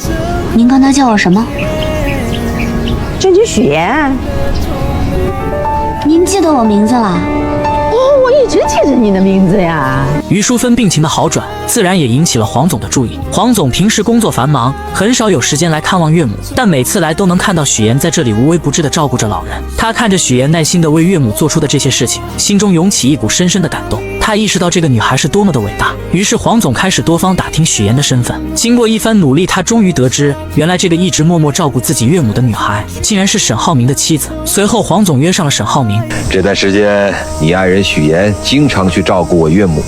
您刚才叫我什么？叫你许岩。您记得我名字了？哦，我一直记着你的名字呀。于淑芬病情的好转，自然也引起了黄总的注意。黄总平时工作繁忙，很少有时间来看望岳母，但每次来都能看到许岩在这里无微不至地照顾着老人。他看着许岩耐心地为岳母做出的这些事情，心中涌起一股深深的感动。他意识到这个女孩是多么的伟大，于是黄总开始多方打听许岩的身份。经过一番努力，他终于得知，原来这个一直默默照顾自己岳母的女孩，竟然是沈浩明的妻子。随后，黄总约上了沈浩明。这段时间，你爱人许岩经常去照顾我岳母，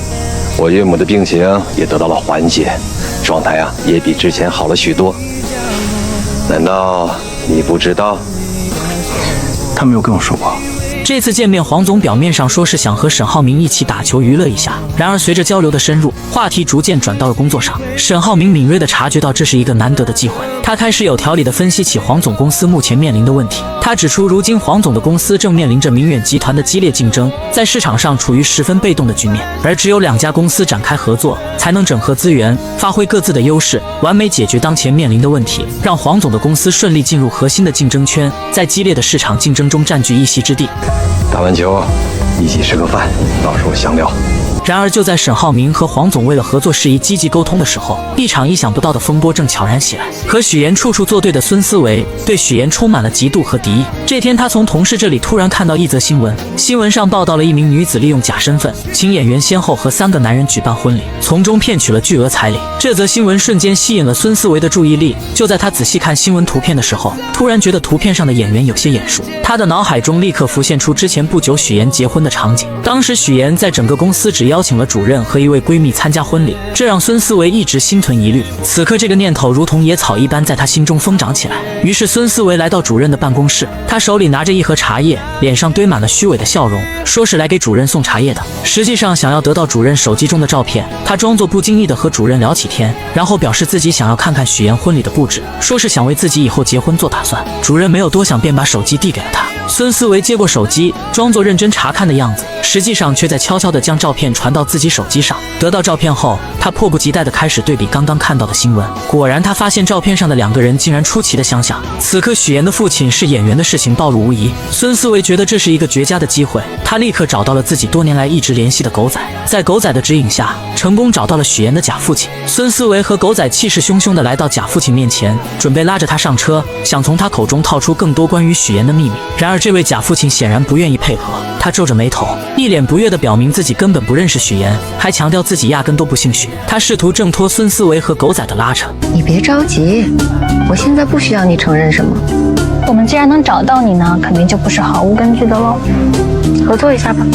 我岳母的病情也得到了缓解，状态也比之前好了许多。难道你不知道？他没有跟我说过。这次见面，黄总表面上说是想和沈浩明一起打球娱乐一下，然而随着交流的深入，话题逐渐转到了工作上。沈浩明敏锐地察觉到这是一个难得的机会，他开始有条理地分析起黄总公司目前面临的问题。他指出，如今黄总的公司正面临着明远集团的激烈竞争，在市场上处于十分被动的局面，而只有2家公司展开合作，才能整合资源，发挥各自的优势，完美解决当前面临的问题，让黄总的公司顺利进入核心的竞争圈，在激烈的市场竞争中占据一席之地。打完球一起吃个饭，到时候详聊。然而就在沈浩明和黄总为了合作事宜积极沟通的时候，一场意想不到的风波正悄然袭来。和许岩处处作对的孙思维对许岩充满了嫉妒和敌意。这天，他从同事这里突然看到一则新闻，新闻上报道了一名女子利用假身份，请演员先后和3个男人举办婚礼，从中骗取了巨额彩礼。这则新闻瞬间吸引了孙思维的注意力。就在他仔细看新闻图片的时候，突然觉得图片上的演员有些眼熟。他的脑海中立刻浮现出之前不久许岩结婚的场景。当时许岩在整个公司只邀请了主任和一位闺蜜参加婚礼，这让孙思维一直心存疑虑。此刻这个念头如同野草一般在他心中疯长起来。于是孙思维来到主任的办公室，他手里拿着一盒茶叶，脸上堆满了虚伪的笑容，说是来给主任送茶叶的，实际上想要得到主任手机中的照片。他装作不经意地和主任聊起天，然后表示自己想要看看许岩婚礼的布置，说是想为自己以后结婚做打算。主任没有多想，便把手机递给了他。孙思维接过手机，装作认真查看的样子，实际上却在悄悄地将照片传到自己手机上。得到照片后，他他迫不及待地开始对比刚刚看到的新闻。果然，他发现照片上的2个人竟然出奇的相像。此刻许岩的父亲是演员的事情暴露无遗，孙思维觉得这是一个绝佳的机会，他立刻找到了自己多年来一直联系的狗仔，在狗仔的指引下，成功找到了许岩的假父亲。孙思维和狗仔气势汹汹地来到假父亲面前，准备拉着他上车，想从他口中套出更多关于许岩的秘密。然而这位假父亲显然不愿意配合，他皱着眉头，一脸不悦地表明自己根本不认识许岩，还强调自己压根都不姓许。他试图挣脱孙思维和狗仔的拉扯。你别着急，我现在不需要你承认什么。我们既然能找到你呢，肯定就不是毫无根据的喽。合作一下吧。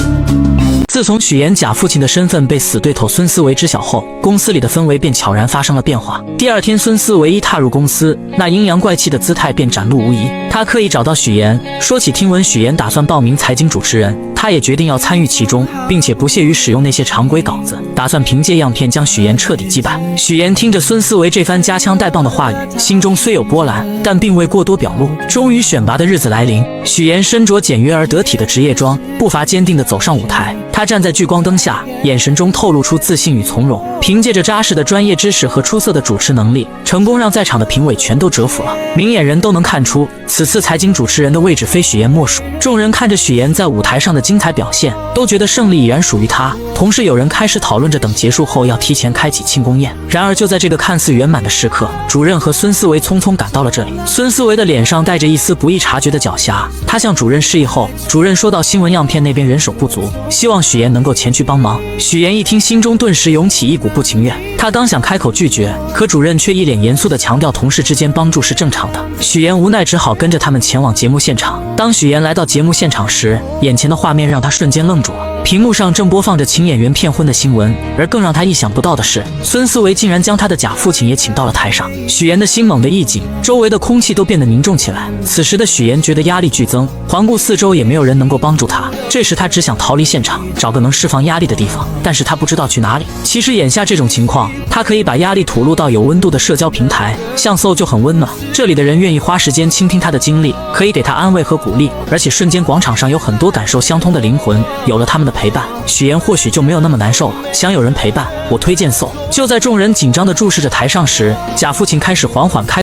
自从许岩假父亲的身份被死对头孙思维知晓后，公司里的氛围便悄然发生了变化。第2天，孙思维一踏入公司，那阴阳怪气的姿态便展露无遗。他刻意找到许岩，说起听闻许岩打算报名财经主持人，他也决定要参与其中，并且不屑于使用那些常规稿子，打算凭借样片将许岩彻底击败。许岩听着孙思维这番夹枪带棒的话语，心中虽有波澜，但并未过多表露。终于选拔的日子来临，许岩身着简约而得体的职业装，步伐坚定地走上舞台。他站在聚光灯下，眼神中透露出自信与从容，凭借着扎实的专业知识和出色的主持能力，成功让在场的评委全都折服了。明眼人都能看出，此次财经主持人的位置非许岩莫属。众人看着许岩在舞台上的精彩表现，都觉得胜利已然属于他。同时有人开始讨论着等结束后要提前开启庆功宴。然而就在这个看似圆满的时刻，主任和孙思维匆匆赶到了这里。孙思维的脸上带着一丝不易察觉的狡黠，他向主任示意后，主任说到新闻样片那边人手不足，希望许岩能够前去帮忙。许岩一听，心中顿时涌起一股不情愿，他刚想开口拒绝，可主任却一脸严肃地强调同事之间帮助是正常的。许岩无奈只好跟着他们前往节目现场。当许岩来到节目现场时，眼前的画面让他瞬间愣住了。屏幕上正播放着请演员骗婚的新闻，而更让他意想不到的是，孙思维竟然将他的假父亲也请到了台上。许岩的心猛地一紧，周围的空气都变得凝重起来。此时的许岩觉得压力剧增，环顾四周也没有人能够帮助他。这时他只想逃离现场，找个能释放压力的地方，但是他不知道去哪里。其实眼下这种情况，他可以把压力吐露到有温度的社交平台，像搜就很温暖，这里的人愿意花时间倾听他的经历，可以给他安慰和鼓励，而且瞬间广场上有很多感受相通的灵魂，有了他们的陪伴，许岩或许就没有那么难受了。想有人陪伴，我推荐搜。就在众人紧张地注视着台上时，假父亲开始缓缓开